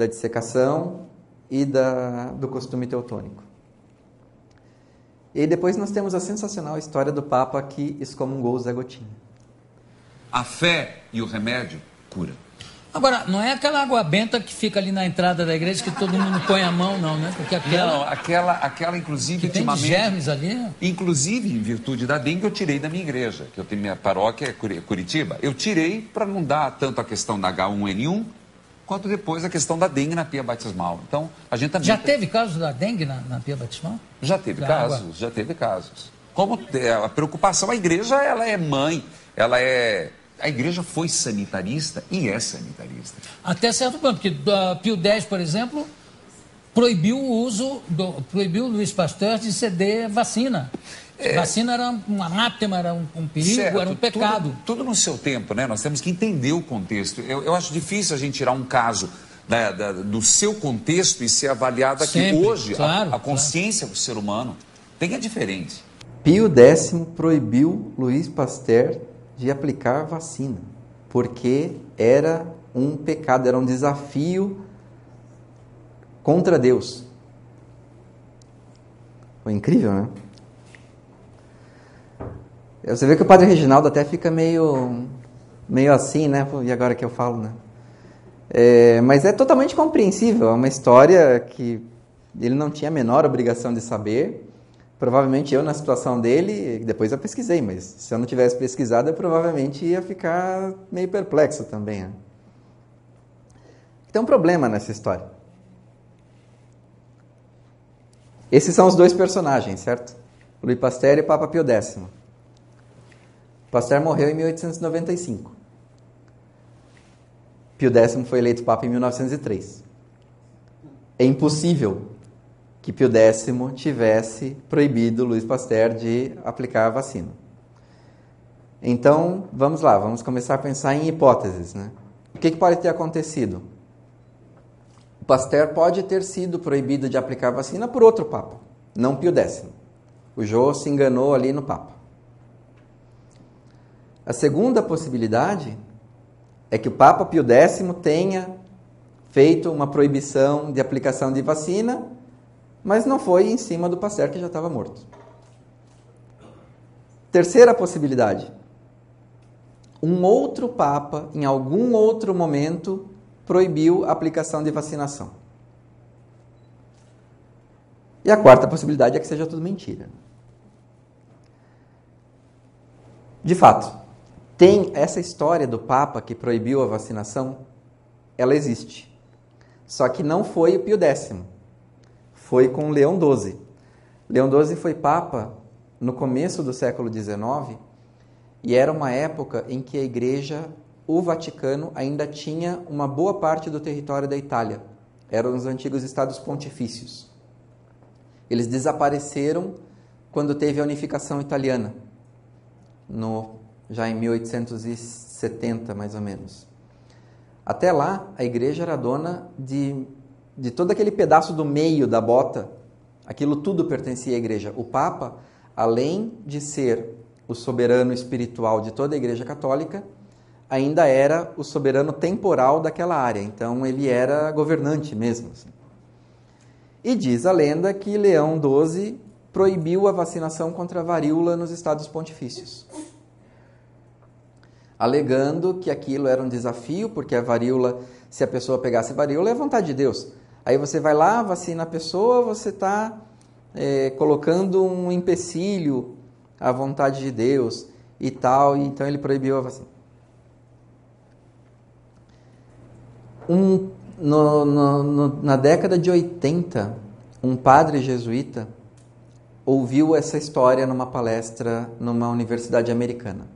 dissecação e do costume teutônico. E depois nós temos a sensacional história do Papa que excomungou o Zé Gotinha. A fé e o remédio cura. Agora, não é aquela água benta que fica ali na entrada da igreja que todo mundo põe a mão, não, né? Porque aquela inclusive, que tem ultimamente... germes ali. Inclusive, em virtude da dengue, eu tirei da minha igreja, que eu tenho minha paróquia, Curitiba. Eu tirei para não dar tanto a questão da H1N1, quanto depois a questão da dengue na pia batismal. Então, a gente também... Já teve casos da dengue na pia batismal? Já teve casos, já teve casos. Como a preocupação, a igreja, ela é mãe, a igreja foi sanitarista e é sanitarista. Até certo ponto, porque Pio X, por exemplo, proibiu o Luís Pasteur de ceder vacina. Vacina era um anátema, era um perigo, certo, era um pecado. Tudo no seu tempo, né? Nós temos que entender o contexto. Eu acho difícil a gente tirar um caso do seu contexto e ser avaliado aqui. Sempre, hoje. Claro, a consciência do ser humano é diferente. Pio X proibiu Luís Pasteur de aplicar vacina, porque era um pecado, era um desafio contra Deus. Foi incrível, né? Você vê que o Padre Reginaldo até fica meio assim, né? E agora que eu falo, né? Mas é totalmente compreensível, é uma história que ele não tinha a menor obrigação de saber. Provavelmente eu, na situação dele, depois eu pesquisei, mas se eu não tivesse pesquisado, eu provavelmente ia ficar meio perplexo também. Né? Tem um problema nessa história. Esses são os dois personagens, certo? Louis Pasteur e o Papa Pio X. Pasteur morreu em 1895. Pio X foi eleito Papa em 1903. É impossível que Pio X tivesse proibido Louis Pasteur de aplicar a vacina. Então, vamos lá, vamos começar a pensar em hipóteses. Né? O que pode ter acontecido? O Pasteur pode ter sido proibido de aplicar a vacina por outro Papa, não Pio X. O Jô se enganou ali no Papa. A segunda possibilidade é que o Papa Pio X tenha feito uma proibição de aplicação de vacina, mas não foi em cima do Pasteur, que já estava morto. Terceira possibilidade. Um outro Papa, em algum outro momento, proibiu a aplicação de vacinação. E a quarta possibilidade é que seja tudo mentira. De fato, tem essa história do Papa que proibiu a vacinação, ela existe. Só que não foi o Pio X, foi com Leão XII. Leão XII foi Papa no começo do século XIX e era uma época em que a Igreja, o Vaticano, ainda tinha uma boa parte do território da Itália. Eram os antigos estados pontifícios. Eles desapareceram quando teve a unificação italiana, já em 1870, mais ou menos. Até lá, a Igreja era dona de todo aquele pedaço do meio da bota. Aquilo tudo pertencia à Igreja. O Papa, além de ser o soberano espiritual de toda a Igreja Católica, ainda era o soberano temporal daquela área. Então, ele era governante mesmo. Assim. E diz a lenda que Leão XII proibiu a vacinação contra a varíola nos estados pontifícios, alegando que aquilo era um desafio, porque a varíola, se a pessoa pegasse varíola, é vontade de Deus. Aí você vai lá, vacina a pessoa, você está colocando um empecilho à vontade de Deus e tal, e então ele proibiu a vacina. Na década de 80, um padre jesuíta ouviu essa história numa palestra numa universidade americana.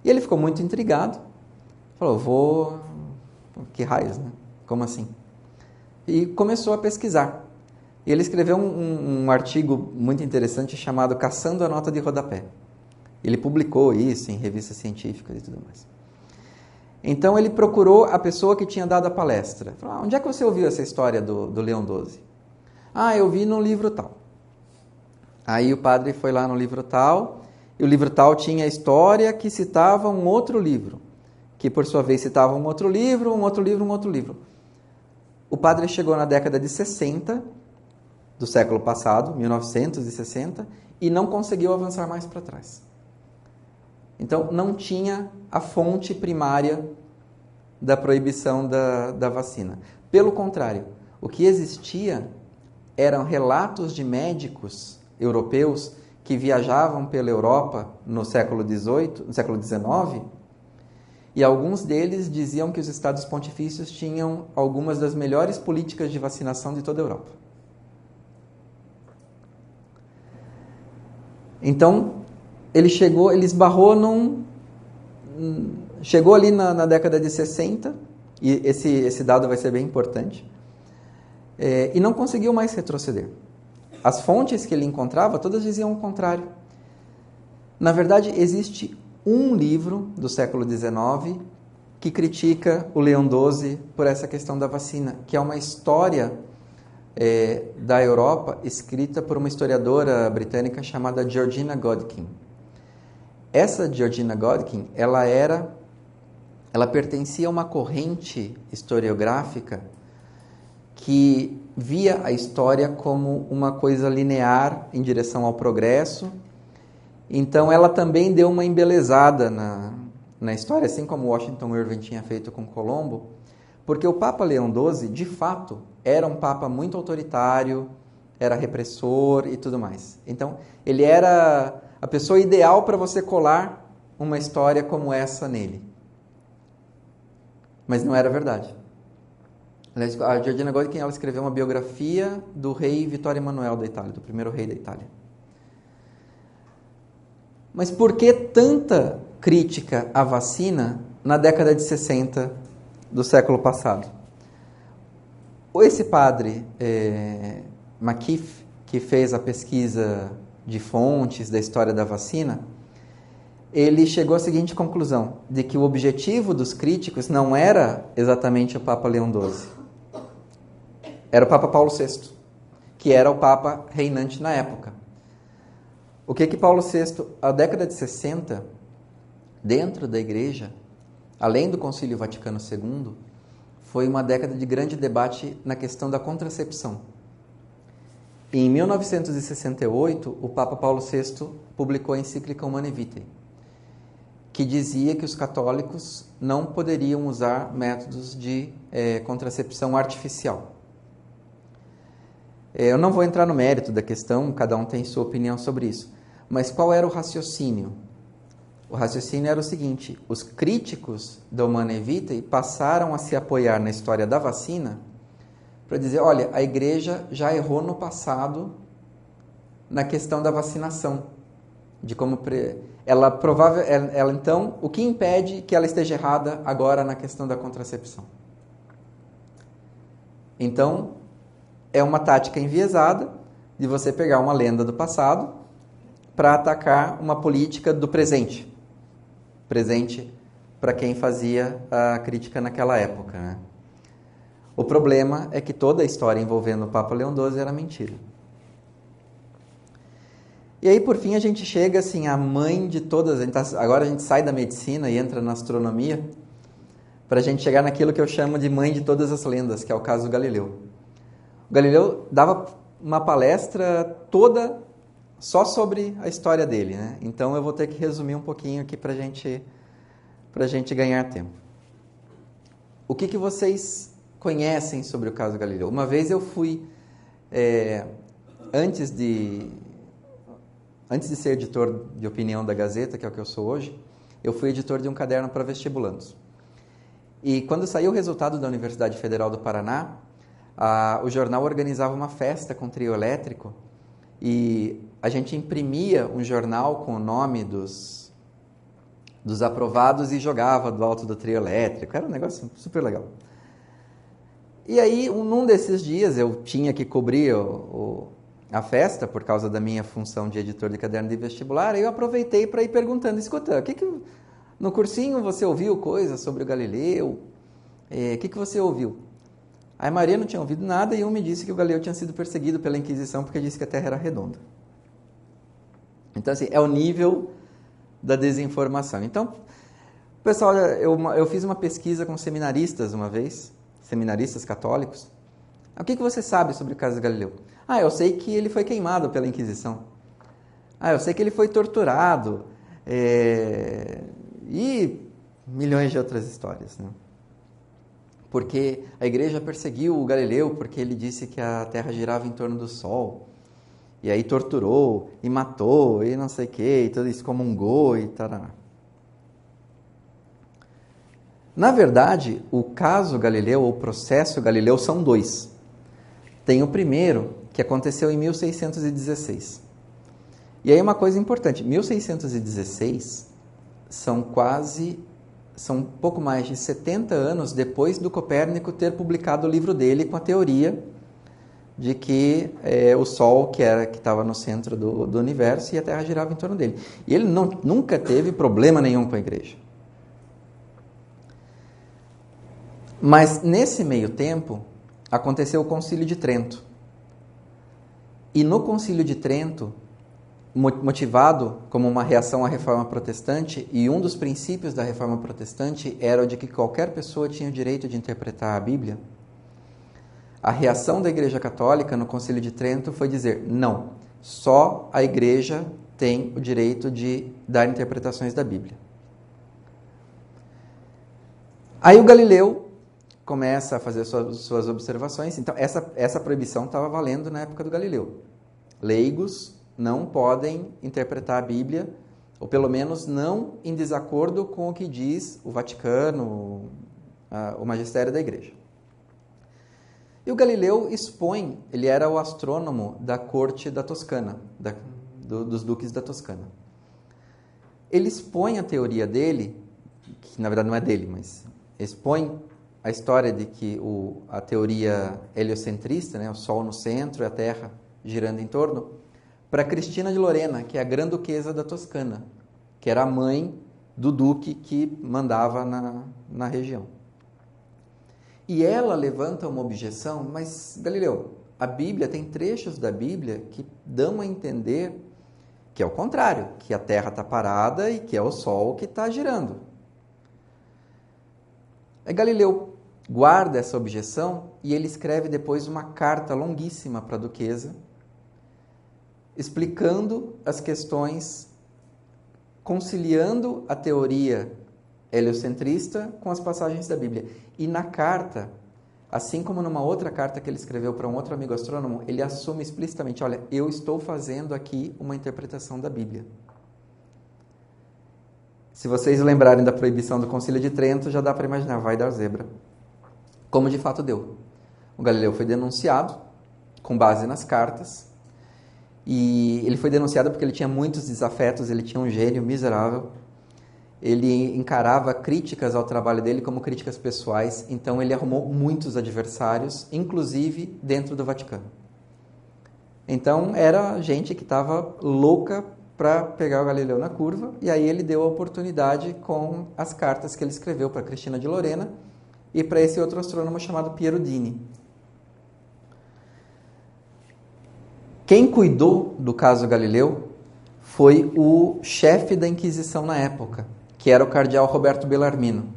E ele ficou muito intrigado. Falou, que raios, né? Como assim? E começou a pesquisar. E ele escreveu um artigo muito interessante chamado Caçando a Nota de Rodapé. Ele publicou isso em revistas científicas e tudo mais. Então ele procurou a pessoa que tinha dado a palestra. Falou, onde é que você ouviu essa história do Leão XII? Eu vi num livro tal. Aí o padre foi lá no livro tal, e o livro tal tinha a história que citava um outro livro, que por sua vez citava um outro livro, um outro livro, um outro livro. O padre chegou na década de 60 do século passado, 1960, e não conseguiu avançar mais para trás. Então, não tinha a fonte primária da proibição da vacina. Pelo contrário, o que existia eram relatos de médicos europeus que viajavam pela Europa no século XIX, e alguns deles diziam que os estados pontifícios tinham algumas das melhores políticas de vacinação de toda a Europa. Então, ele esbarrou chegou ali na década de 60, e esse dado vai ser bem importante, e não conseguiu mais retroceder. As fontes que ele encontrava, todas diziam o contrário. Na verdade, existe um livro do século XIX que critica o Leão XII por essa questão da vacina, que é uma história da Europa, escrita por uma historiadora britânica chamada Georgina Godkin. Essa Georgina Godkin, ela pertencia a uma corrente historiográfica que via a história como uma coisa linear em direção ao progresso. Então, ela também deu uma embelezada na história, assim como Washington Irving tinha feito com Colombo, Porque o Papa Leão XII, de fato, era um Papa muito autoritário, era repressor e tudo mais. Então, ele era a pessoa ideal para você colar uma história como essa nele. Mas não era verdade. A Giordina Godkin, ela escreveu uma biografia do rei Vittorio Emanuele da Itália, do primeiro rei da Itália. Mas por que tanta crítica à vacina na década de 60 do século passado? Esse padre McKeith, que fez a pesquisa de fontes da história da vacina, ele chegou à seguinte conclusão, de que o objetivo dos críticos não era exatamente o Papa Leão XII, era o Papa Paulo VI, que era o Papa reinante na época. O que Paulo VI, a década de 60, dentro da Igreja, além do Concílio Vaticano II, foi uma década de grande debate na questão da contracepção. Em 1968, o Papa Paulo VI publicou a encíclica Humanae Vitae, que dizia que os católicos não poderiam usar métodos de contracepção artificial. Eu não vou entrar no mérito da questão, cada um tem sua opinião sobre isso. Mas qual era o raciocínio? O raciocínio era o seguinte: os críticos da Humanae Vitae passaram a se apoiar na história da vacina para dizer, olha, a Igreja já errou no passado na questão da vacinação, de como ela então, o que impede que ela esteja errada agora na questão da contracepção? Então, é uma tática enviesada de você pegar uma lenda do passado para atacar uma política do presente. Presente para quem fazia a crítica naquela época, né? O problema é que toda a história envolvendo o Papa Leão XII era mentira. E aí, por fim, a gente chega assim, a mãe de todas... agora a gente sai da medicina e entra na astronomia para a gente chegar naquilo que eu chamo de mãe de todas as lendas, que é o caso do Galileu. O Galileu dava uma palestra toda só sobre a história dele, né? Então eu vou ter que resumir um pouquinho aqui para a gente ganhar tempo. O que vocês conhecem sobre o caso do Galileu? Uma vez eu fui, antes de ser editor de opinião da Gazeta, que é o que eu sou hoje, eu fui editor de um caderno para vestibulandos. E quando saiu o resultado da Universidade Federal do Paraná, o jornal organizava uma festa com trio elétrico e a gente imprimia um jornal com o nome dos aprovados e jogava do alto do trio elétrico. Era um negócio super legal. E aí, num desses dias, eu tinha que cobrir a festa, por causa da minha função de editor de caderno de vestibular, aí eu aproveitei para ir perguntando, escuta, no cursinho você ouviu coisas sobre o Galileu? O que você ouviu? A Maria não tinha ouvido nada e um me disse que o Galileu tinha sido perseguido pela Inquisição porque disse que a Terra era redonda. Então, assim, é o nível da desinformação. Então, pessoal, eu fiz uma pesquisa com seminaristas uma vez, seminaristas católicos. O que você sabe sobre o caso de Galileu? Eu sei que ele foi queimado pela Inquisição. Eu sei que ele foi torturado. E milhões de outras histórias, né? Porque a Igreja perseguiu o Galileu porque ele disse que a Terra girava em torno do Sol. E aí torturou, e matou, e não sei o quê, e tudo isso comungou, e tal. Na verdade, o caso Galileu, ou o processo Galileu, são dois. Tem o primeiro, que aconteceu em 1616. E aí uma coisa importante, 1616 são um pouco mais de 70 anos depois do Copérnico ter publicado o livro dele com a teoria de que o Sol que estava no centro do universo e a Terra girava em torno dele. E ele nunca teve problema nenhum com a Igreja. Mas nesse meio tempo aconteceu o Concílio de Trento. E no Concílio de Trento, motivado como uma reação à Reforma Protestante, e um dos princípios da Reforma Protestante era o de que qualquer pessoa tinha o direito de interpretar a Bíblia, a reação da Igreja Católica no Concílio de Trento foi dizer, não, só a Igreja tem o direito de dar interpretações da Bíblia. Aí o Galileu começa a fazer suas observações. Então, essa proibição estava valendo na época do Galileu. Leigos não podem interpretar a Bíblia, ou pelo menos não em desacordo com o que diz o Vaticano, o magistério da Igreja. E o Galileu expõe, ele era o astrônomo da corte da Toscana, dos duques da Toscana. Ele expõe a teoria dele, que na verdade não é dele, mas expõe a história de que a teoria heliocentrista, né, o Sol no centro e a Terra girando em torno, para Cristina de Lorena, que é a grã-duquesa da Toscana, que era a mãe do duque que mandava na região. E ela levanta uma objeção, mas Galileu, a Bíblia, tem trechos da Bíblia que dão a entender que é o contrário, que a Terra está parada e que é o Sol que está girando. Galileu guarda essa objeção e ele escreve depois uma carta longuíssima para a duquesa, explicando as questões, conciliando a teoria heliocentrista com as passagens da Bíblia. E na carta, assim como numa outra carta que ele escreveu para um outro amigo astrônomo, ele assume explicitamente, olha, eu estou fazendo aqui uma interpretação da Bíblia. Se vocês lembrarem da proibição do Concílio de Trento, já dá para imaginar, vai dar zebra. Como de fato deu. O Galileu foi denunciado, com base nas cartas, e ele foi denunciado porque ele tinha muitos desafetos, ele tinha um gênio miserável, ele encarava críticas ao trabalho dele como críticas pessoais, então ele arrumou muitos adversários, inclusive dentro do Vaticano. Então era gente que estava louca para pegar o Galileu na curva, e aí ele deu a oportunidade com as cartas que ele escreveu para Cristina de Lorena e para esse outro astrônomo chamado Piero Dini. Quem cuidou do caso Galileu foi o chefe da Inquisição na época, que era o cardeal Roberto Bellarmino.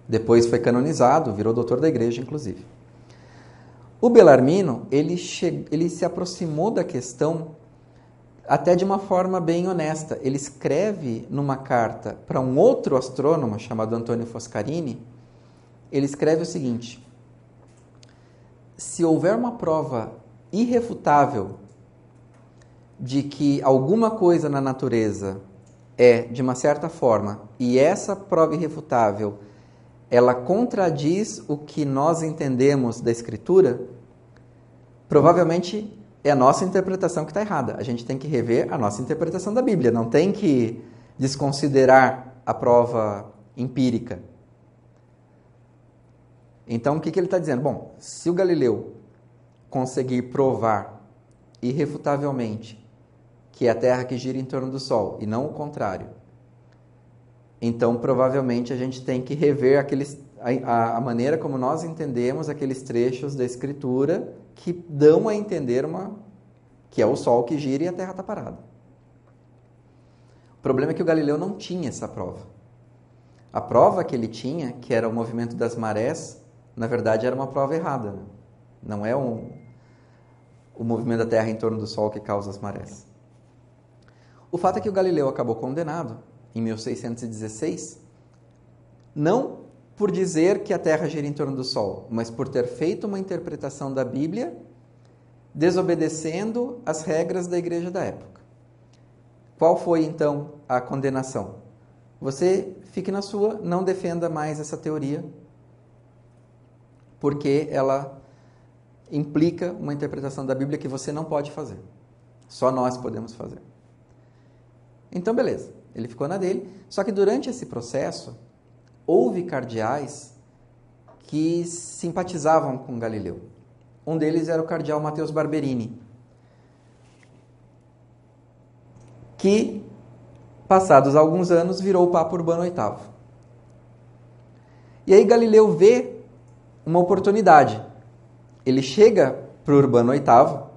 Depois foi canonizado, virou doutor da igreja, inclusive. O Bellarmino, ele se aproximou da questão até de uma forma bem honesta. Ele escreve numa carta para um outro astrônomo chamado Antônio Foscarini, ele escreve o seguinte: se houver uma prova irrefutável de que alguma coisa na natureza é de uma certa forma, e essa prova irrefutável, ela contradiz o que nós entendemos da Escritura, provavelmente é a nossa interpretação que está errada. A gente tem que rever a nossa interpretação da Bíblia, não tem que desconsiderar a prova empírica. Então, o que ele está dizendo? Bom, se o Galileu conseguir provar irrefutavelmente que é a Terra que gira em torno do Sol, e não o contrário, então provavelmente a gente tem que rever a maneira como nós entendemos aqueles trechos da Escritura que dão a entender que é o Sol que gira e a Terra está parada. O problema é que o Galileu não tinha essa prova. A prova que ele tinha, que era o movimento das marés, na verdade era uma prova errada. Não é o movimento da Terra em torno do Sol que causa as marés. O fato é que o Galileu acabou condenado em 1616, não por dizer que a Terra gira em torno do Sol, mas por ter feito uma interpretação da Bíblia desobedecendo as regras da igreja da época. Qual foi, então, a condenação? Você fique na sua, não defenda mais essa teoria, porque ela implica uma interpretação da Bíblia que você não pode fazer. Só nós podemos fazer. Então, beleza. Ele ficou na dele. Só que durante esse processo, houve cardeais que simpatizavam com Galileu. Um deles era o cardeal Mateus Barberini, que, passados alguns anos, virou o Papa Urbano VIII. E aí Galileu vê uma oportunidade. Ele chega para o Urbano VIII,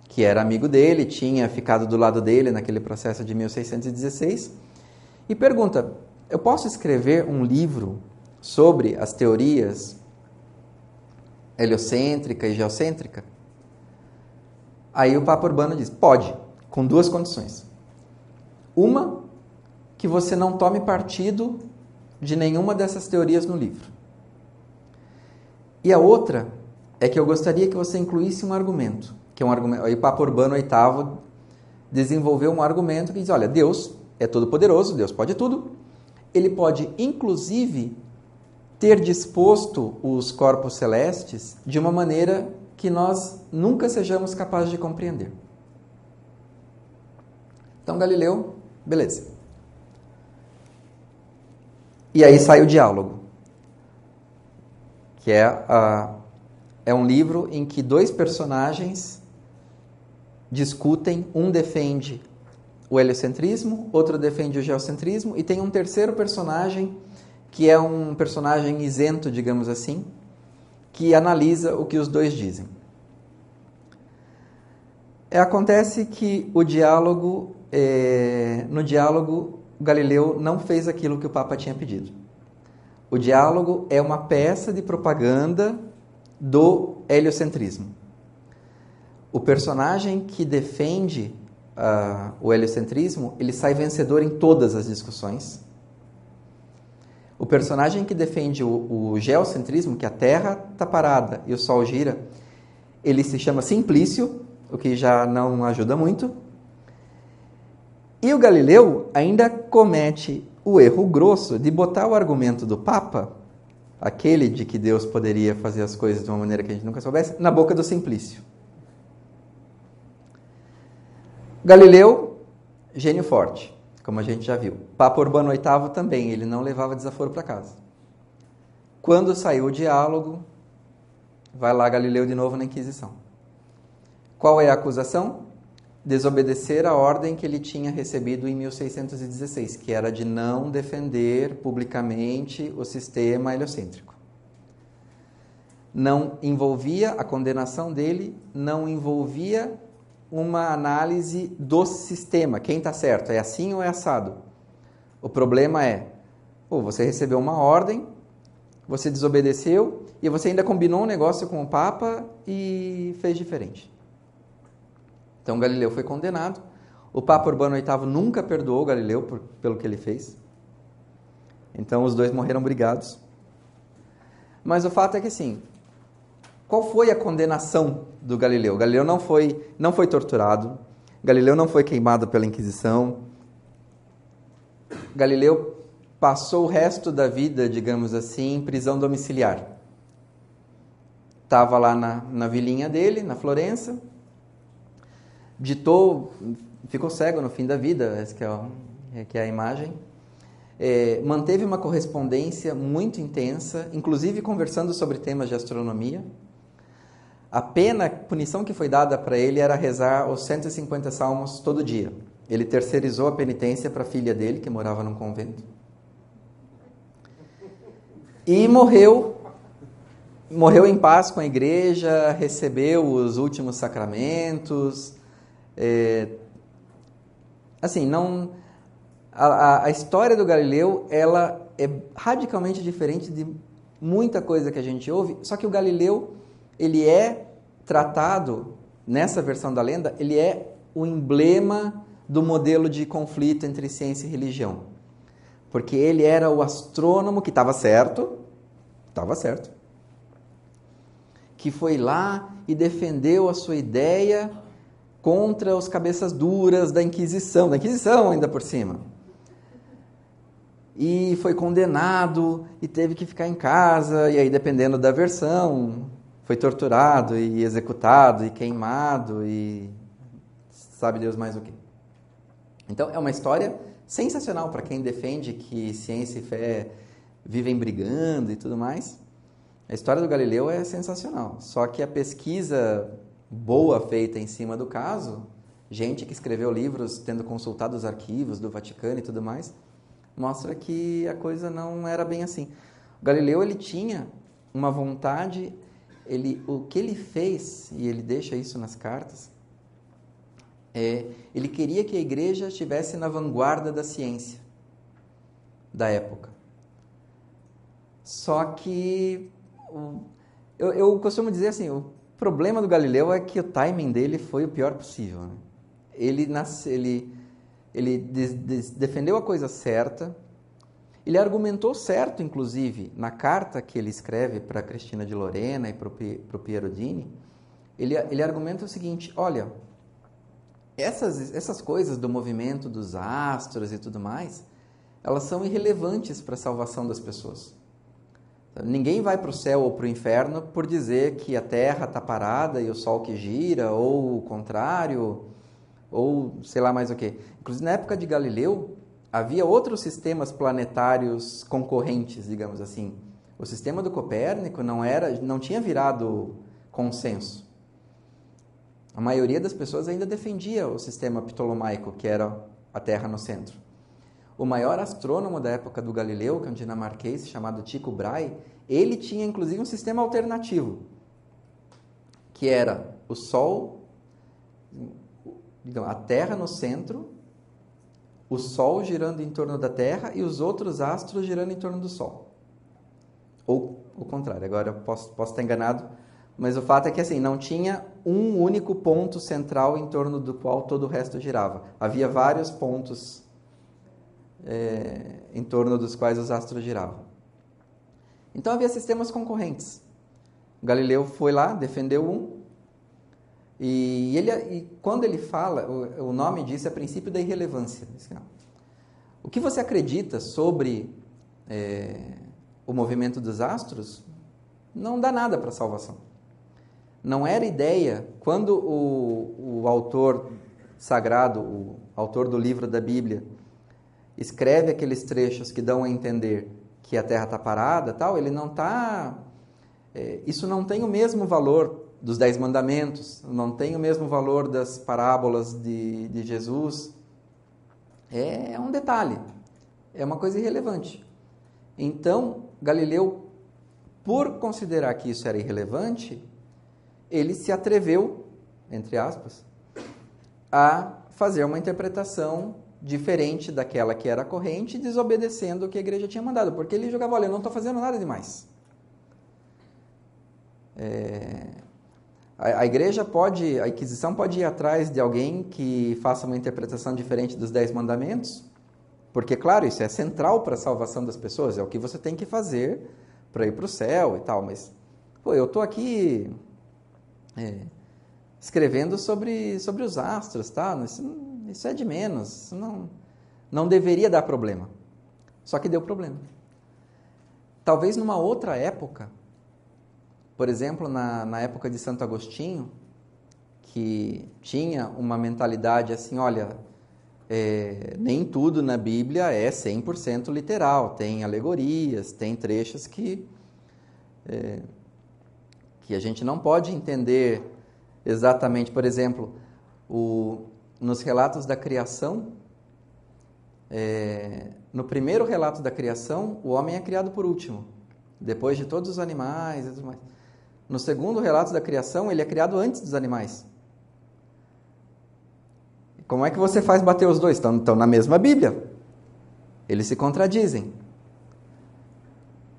que era amigo dele, tinha ficado do lado dele naquele processo de 1616, e pergunta: eu posso escrever um livro sobre as teorias heliocêntrica e geocêntrica? Aí o Papa Urbano diz: pode, com duas condições. Uma, que você não tome partido de nenhuma dessas teorias no livro. E a outra é que eu gostaria que você incluísse um argumento, que é um argumento. Aí o Papa Urbano VIII desenvolveu um argumento que diz, olha, Deus é todo-poderoso, Deus pode tudo. Ele pode, inclusive, ter disposto os corpos celestes de uma maneira que nós nunca sejamos capazes de compreender. Então, Galileu, beleza. E aí sai o diálogo, que é um livro em que dois personagens discutem, um defende o heliocentrismo, outro defende o geocentrismo, e tem um terceiro personagem, que é um personagem isento, digamos assim, que analisa o que os dois dizem. Acontece que no diálogo, Galileu não fez aquilo que o Papa tinha pedido. O diálogo é uma peça de propaganda do heliocentrismo. O personagem que defende o heliocentrismo, ele sai vencedor em todas as discussões. O personagem que defende o geocentrismo, que a Terra está parada e o Sol gira, ele se chama Simplício, o que já não ajuda muito. E o Galileu ainda comete o erro grosso de botar o argumento do Papa, aquele de que Deus poderia fazer as coisas de uma maneira que a gente nunca soubesse, na boca do Simplício. Galileu, gênio forte, como a gente já viu. Papa Urbano VIII também, ele não levava desaforo para casa. Quando saiu o diálogo, vai lá Galileu de novo na Inquisição. Qual é a acusação? Desobedecer a ordem que ele tinha recebido em 1616, que era de não defender publicamente o sistema heliocêntrico. Não envolvia, a condenação dele não envolvia uma análise do sistema. Quem está certo? É assim ou é assado? O problema é, você recebeu uma ordem, você desobedeceu e você ainda combinou um negócio com o Papa e fez diferente. Então Galileu foi condenado. O Papa Urbano VIII nunca perdoou Galileu pelo que ele fez. Então os dois morreram brigados. Mas o fato é que sim, qual foi a condenação do Galileu? Galileu não foi torturado. Galileu não foi queimado pela Inquisição. Galileu passou o resto da vida, digamos assim, em prisão domiciliar. Estava lá na vilinha dele, na Florença. Ficou cego no fim da vida, essa que é a imagem. Manteve uma correspondência muito intensa, inclusive conversando sobre temas de astronomia. A punição que foi dada para ele era rezar os 150 salmos todo dia. Ele terceirizou a penitência para a filha dele, que morava num convento. E morreu em paz com a igreja, recebeu os últimos sacramentos. A história do Galileu, ela é radicalmente diferente de muita coisa que a gente ouve, só que o Galileu, ele é tratado, nessa versão da lenda, ele é o emblema do modelo de conflito entre ciência e religião. Porque ele era o astrônomo que estava certo, que foi lá e defendeu a sua ideia contra os cabeças duras da Inquisição ainda por cima. E foi condenado e teve que ficar em casa, e aí dependendo da versão, foi torturado e executado e queimado e sabe Deus mais o quê. Então é uma história sensacional para quem defende que ciência e fé vivem brigando e tudo mais. A história do Galileu é sensacional, só que a pesquisa boa feita em cima do caso, gente que escreveu livros tendo consultado os arquivos do Vaticano e tudo mais, mostra que a coisa não era bem assim. O Galileu, ele tinha uma vontade, o que ele fez, e ele deixa isso nas cartas, ele queria que a igreja estivesse na vanguarda da ciência da época. Só que, eu costumo dizer assim, o problema do Galileu é que o timing dele foi o pior possível, né? Ele defendeu a coisa certa, Ele argumentou certo, inclusive, na carta que ele escreve para Cristina de Lorena e para o Piero Dini, ele argumenta o seguinte: olha, essas coisas do movimento dos astros e tudo mais, elas são irrelevantes para a salvação das pessoas. Ninguém vai para o céu ou para o inferno por dizer que a Terra está parada e o Sol que gira, ou o contrário, ou sei lá mais o quê. Inclusive, na época de Galileu, havia outros sistemas planetários concorrentes, digamos assim. O sistema do Copérnico não tinha virado consenso. A maioria das pessoas ainda defendia o sistema ptolomaico, que era a Terra no centro. O maior astrônomo da época do Galileu, que é um dinamarquês chamado Tycho Brahe, ele tinha inclusive um sistema alternativo, que era o Sol, a Terra no centro, o Sol girando em torno da Terra e os outros astros girando em torno do Sol. Ou o contrário, agora eu posso estar enganado, mas o fato é que assim, não tinha um único ponto central em torno do qual todo o resto girava. Havia vários pontos em torno dos quais os astros giravam. Então havia sistemas concorrentes. Galileu foi lá, defendeu um, e quando ele fala, o nome disso é princípio da irrelevância. O que você acredita sobre o movimento dos astros não dá nada para a salvação. Não era ideia, quando o autor sagrado, o autor do livro da Bíblia, escreve aqueles trechos que dão a entender que a Terra está parada, tal, ele não está... isso não tem o mesmo valor dos 10 mandamentos, não tem o mesmo valor das parábolas de Jesus. É um detalhe, é uma coisa irrelevante. Então, Galileu, por considerar que isso era irrelevante, ele se atreveu, entre aspas, a fazer uma interpretação diferente daquela que era corrente, desobedecendo o que a igreja tinha mandado, porque ele julgava: olha, eu não estou fazendo nada demais. A igreja a Inquisição pode ir atrás de alguém que faça uma interpretação diferente dos 10 mandamentos, porque, claro, isso é central para a salvação das pessoas, é o que você tem que fazer para ir para o céu e tal, mas, eu estou aqui escrevendo sobre os astros, tá? Isso é de menos, isso não deveria dar problema. Só que deu problema. Talvez numa outra época, por exemplo, na época de Santo Agostinho, que tinha uma mentalidade assim: olha, nem tudo na Bíblia é 100% literal, tem alegorias, tem trechos que a gente não pode entender exatamente. Por exemplo, nos relatos da criação, no primeiro relato da criação, o homem é criado por último, depois de todos os animais e tudo mais. No segundo relato da criação, ele é criado antes dos animais. Como é que você faz bater os dois? Estão na mesma Bíblia. Eles se contradizem.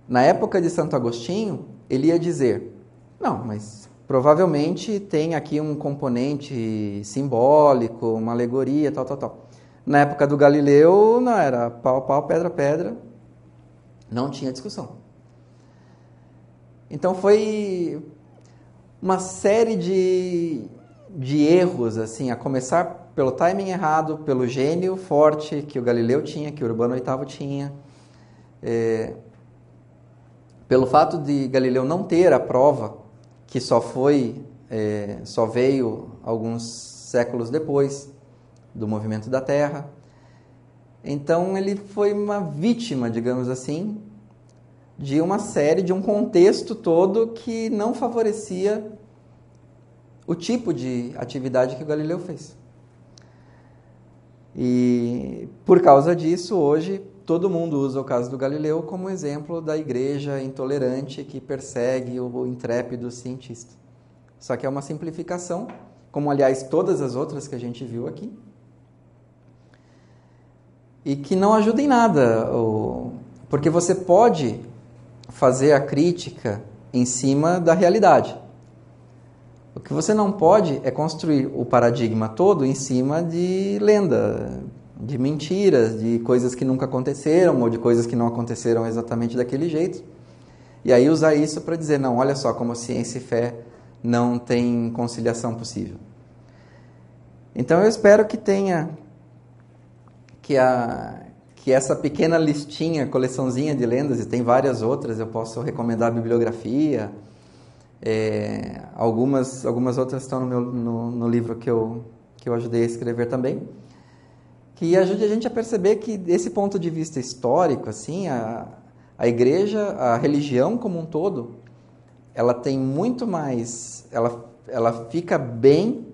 Na época de Santo Agostinho, ele ia dizer: não, mas provavelmente tem aqui um componente simbólico, uma alegoria, tal. Na época do Galileu, não, era pau, pedra, não tinha discussão. Então foi uma série de erros, assim, a começar pelo timing errado, pelo gênio forte que o Galileu tinha, que o Urbano VIII tinha, pelo fato de Galileu não ter a prova, que só veio alguns séculos depois do movimento da Terra. Então ele foi uma vítima, digamos assim, de uma série, de um contexto todo que não favorecia o tipo de atividade que o Galileu fez. E por causa disso, hoje, todo mundo usa o caso do Galileu como exemplo da igreja intolerante que persegue o intrépido cientista. Só que é uma simplificação, como, aliás, todas as outras que a gente viu aqui, e que não ajuda em nada, porque você pode fazer a crítica em cima da realidade. O que você não pode é construir o paradigma todo em cima de lenda, de mentiras, de coisas que nunca aconteceram ou de coisas que não aconteceram exatamente daquele jeito. E aí usar isso para dizer, não, olha só como ciência e fé não tem conciliação possível. Então eu espero que tenha, que essa pequena listinha, coleçãozinha de lendas, e tem várias outras, eu posso recomendar a bibliografia, algumas outras estão no livro que eu ajudei a escrever também, que ajude a gente a perceber que desse ponto de vista histórico, assim, a igreja, a religião como um todo, ela tem muito mais, ela fica bem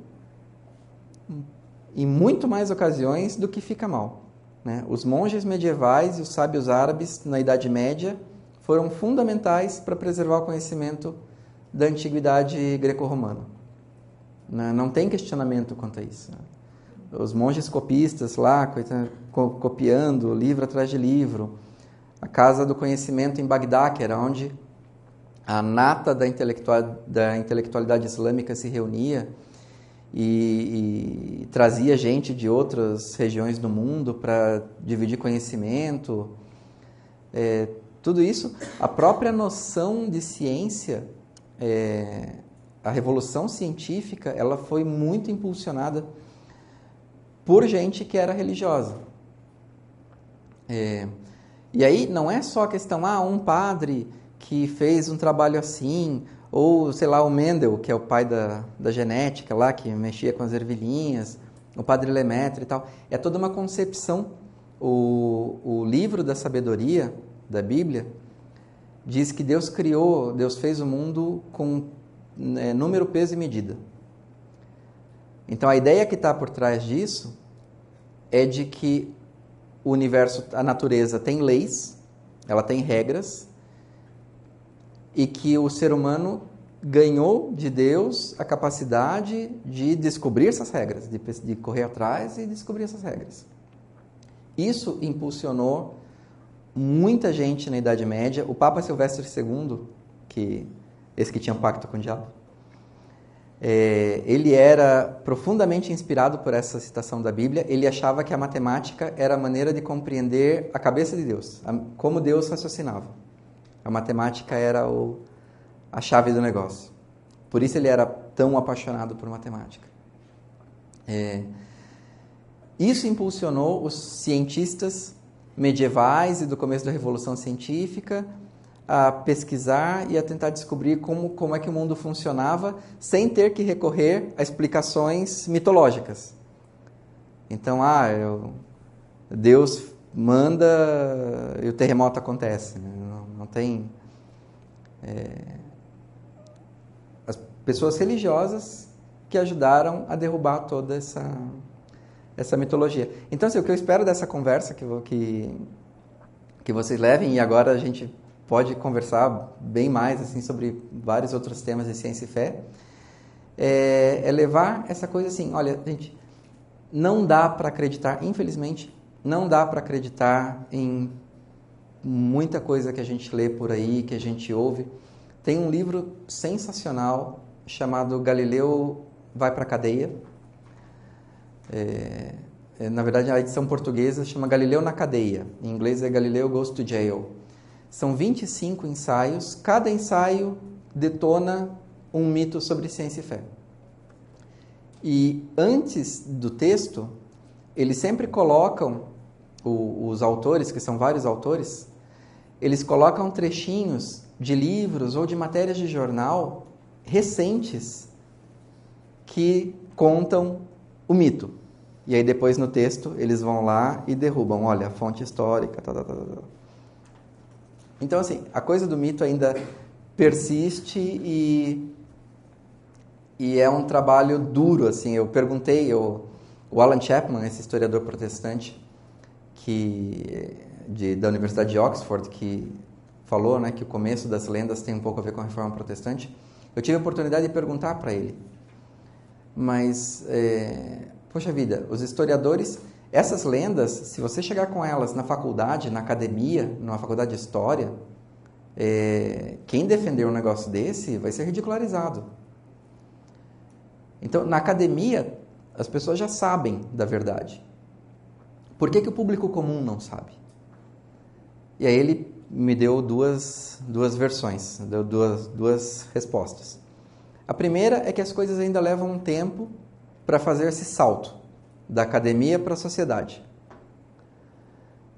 em muito mais ocasiões do que fica mal, né? Os monges medievais e os sábios árabes na Idade Média foram fundamentais para preservar o conhecimento da antiguidade greco-romana. Não tem questionamento quanto a isso. Os monges copistas lá, copiando livro atrás de livro. A Casa do Conhecimento em Bagdá, que era onde a nata da intelectualidade islâmica se reunia e trazia gente de outras regiões do mundo para dividir conhecimento. Tudo isso, a própria noção de ciência, a revolução científica, ela foi muito impulsionada por gente que era religiosa. E aí não é só a questão, um padre que fez um trabalho assim, ou, sei lá, o Mendel, que é o pai da genética lá, que mexia com as ervilhinhas, o padre Lemaitre e tal. É toda uma concepção. O livro da sabedoria da Bíblia diz que Deus fez o mundo com número, peso e medida. Então a ideia que está por trás disso é de que o universo, a natureza tem leis, ela tem regras, e que o ser humano ganhou de Deus a capacidade de descobrir essas regras, de correr atrás e descobrir essas regras. Isso impulsionou muita gente na Idade Média. O Papa Silvestre II, esse que tinha um pacto com o diabo, ele era profundamente inspirado por essa citação da Bíblia. Ele achava que a matemática era a maneira de compreender a cabeça de Deus, como Deus raciocinava. A matemática era a chave do negócio. Por isso ele era tão apaixonado por matemática. Isso impulsionou os cientistas medievais e do começo da Revolução Científica a pesquisar e a tentar descobrir como é que o mundo funcionava sem ter que recorrer a explicações mitológicas. Então, Deus manda e o terremoto acontece. Não tem... As pessoas religiosas que ajudaram a derrubar toda essa mitologia. Então, assim, o que eu espero dessa conversa que vocês levem, e agora a gente pode conversar bem mais assim, sobre vários outros temas de ciência e fé, é levar essa coisa assim, olha, gente, não dá para acreditar, infelizmente, não dá para acreditar em muita coisa que a gente lê por aí, que a gente ouve. Tem um livro sensacional chamado Galileu Vai para a Cadeia. Na verdade, a edição portuguesa chama Galileu na Cadeia. Em inglês é Galileu Goes to Jail. São 25 ensaios. Cada ensaio detona um mito sobre ciência e fé. E antes do texto, eles sempre colocam, os autores, que são vários autores, eles colocam trechinhos de livros ou de matérias de jornal recentes que contam o mito. E aí depois no texto eles vão lá e derrubam, olha, a fonte histórica, Então, assim, a coisa do mito ainda persiste e é um trabalho duro, assim. Eu perguntei, o Alan Chapman, esse historiador protestante da Universidade de Oxford, que falou, né, que o começo das lendas tem um pouco a ver com a Reforma Protestante, eu tive a oportunidade de perguntar para ele. Mas, poxa vida, os historiadores, essas lendas, se você chegar com elas na faculdade, na academia, numa faculdade de história, quem defender um negócio desse vai ser ridicularizado. Então, na academia, as pessoas já sabem da verdade. Por que o público comum não sabe? E aí ele me deu duas versões, deu duas respostas. A primeira é que as coisas ainda levam um tempo para fazer esse salto da academia para a sociedade.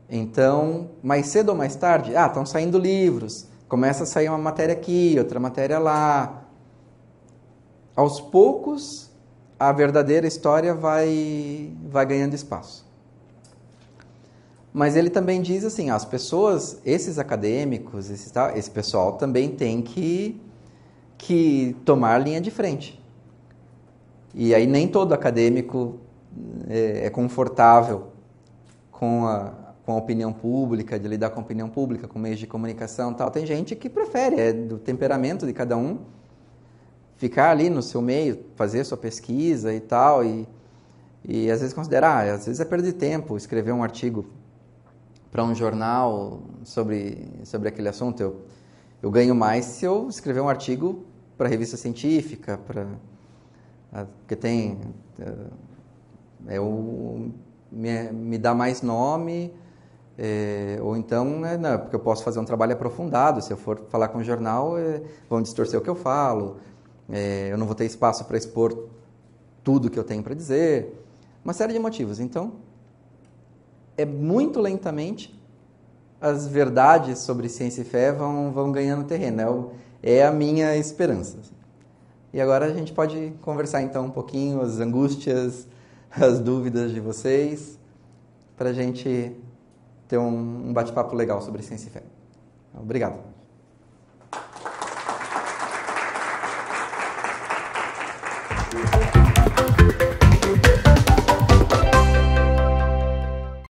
Então, mais cedo ou mais tarde, estão saindo livros, começa a sair uma matéria aqui, outra matéria lá. Aos poucos, a verdadeira história vai ganhando espaço. Mas ele também diz assim, as pessoas, esses acadêmicos, esse pessoal também tem que tomar linha de frente. E aí nem todo acadêmico é confortável com a opinião pública, de lidar com a opinião pública, com meios de comunicação e tal. Tem gente que prefere, é do temperamento de cada um, ficar ali no seu meio, fazer sua pesquisa e tal, e às vezes considerar, às vezes é perder tempo, escrever um artigo para um jornal sobre aquele assunto. Eu ganho mais se eu escrever um artigo para revista científica, porque tem... me dá mais nome, ou então, não, porque eu posso fazer um trabalho aprofundado. Se eu for falar com um jornal, vão distorcer o que eu falo, eu não vou ter espaço para expor tudo que eu tenho para dizer, uma série de motivos. Então, muito lentamente, as verdades sobre ciência e fé vão ganhando terreno. É a minha esperança. E agora a gente pode conversar então um pouquinho, as angústias, as dúvidas de vocês, para a gente ter um bate-papo legal sobre ciência e fé. Obrigado.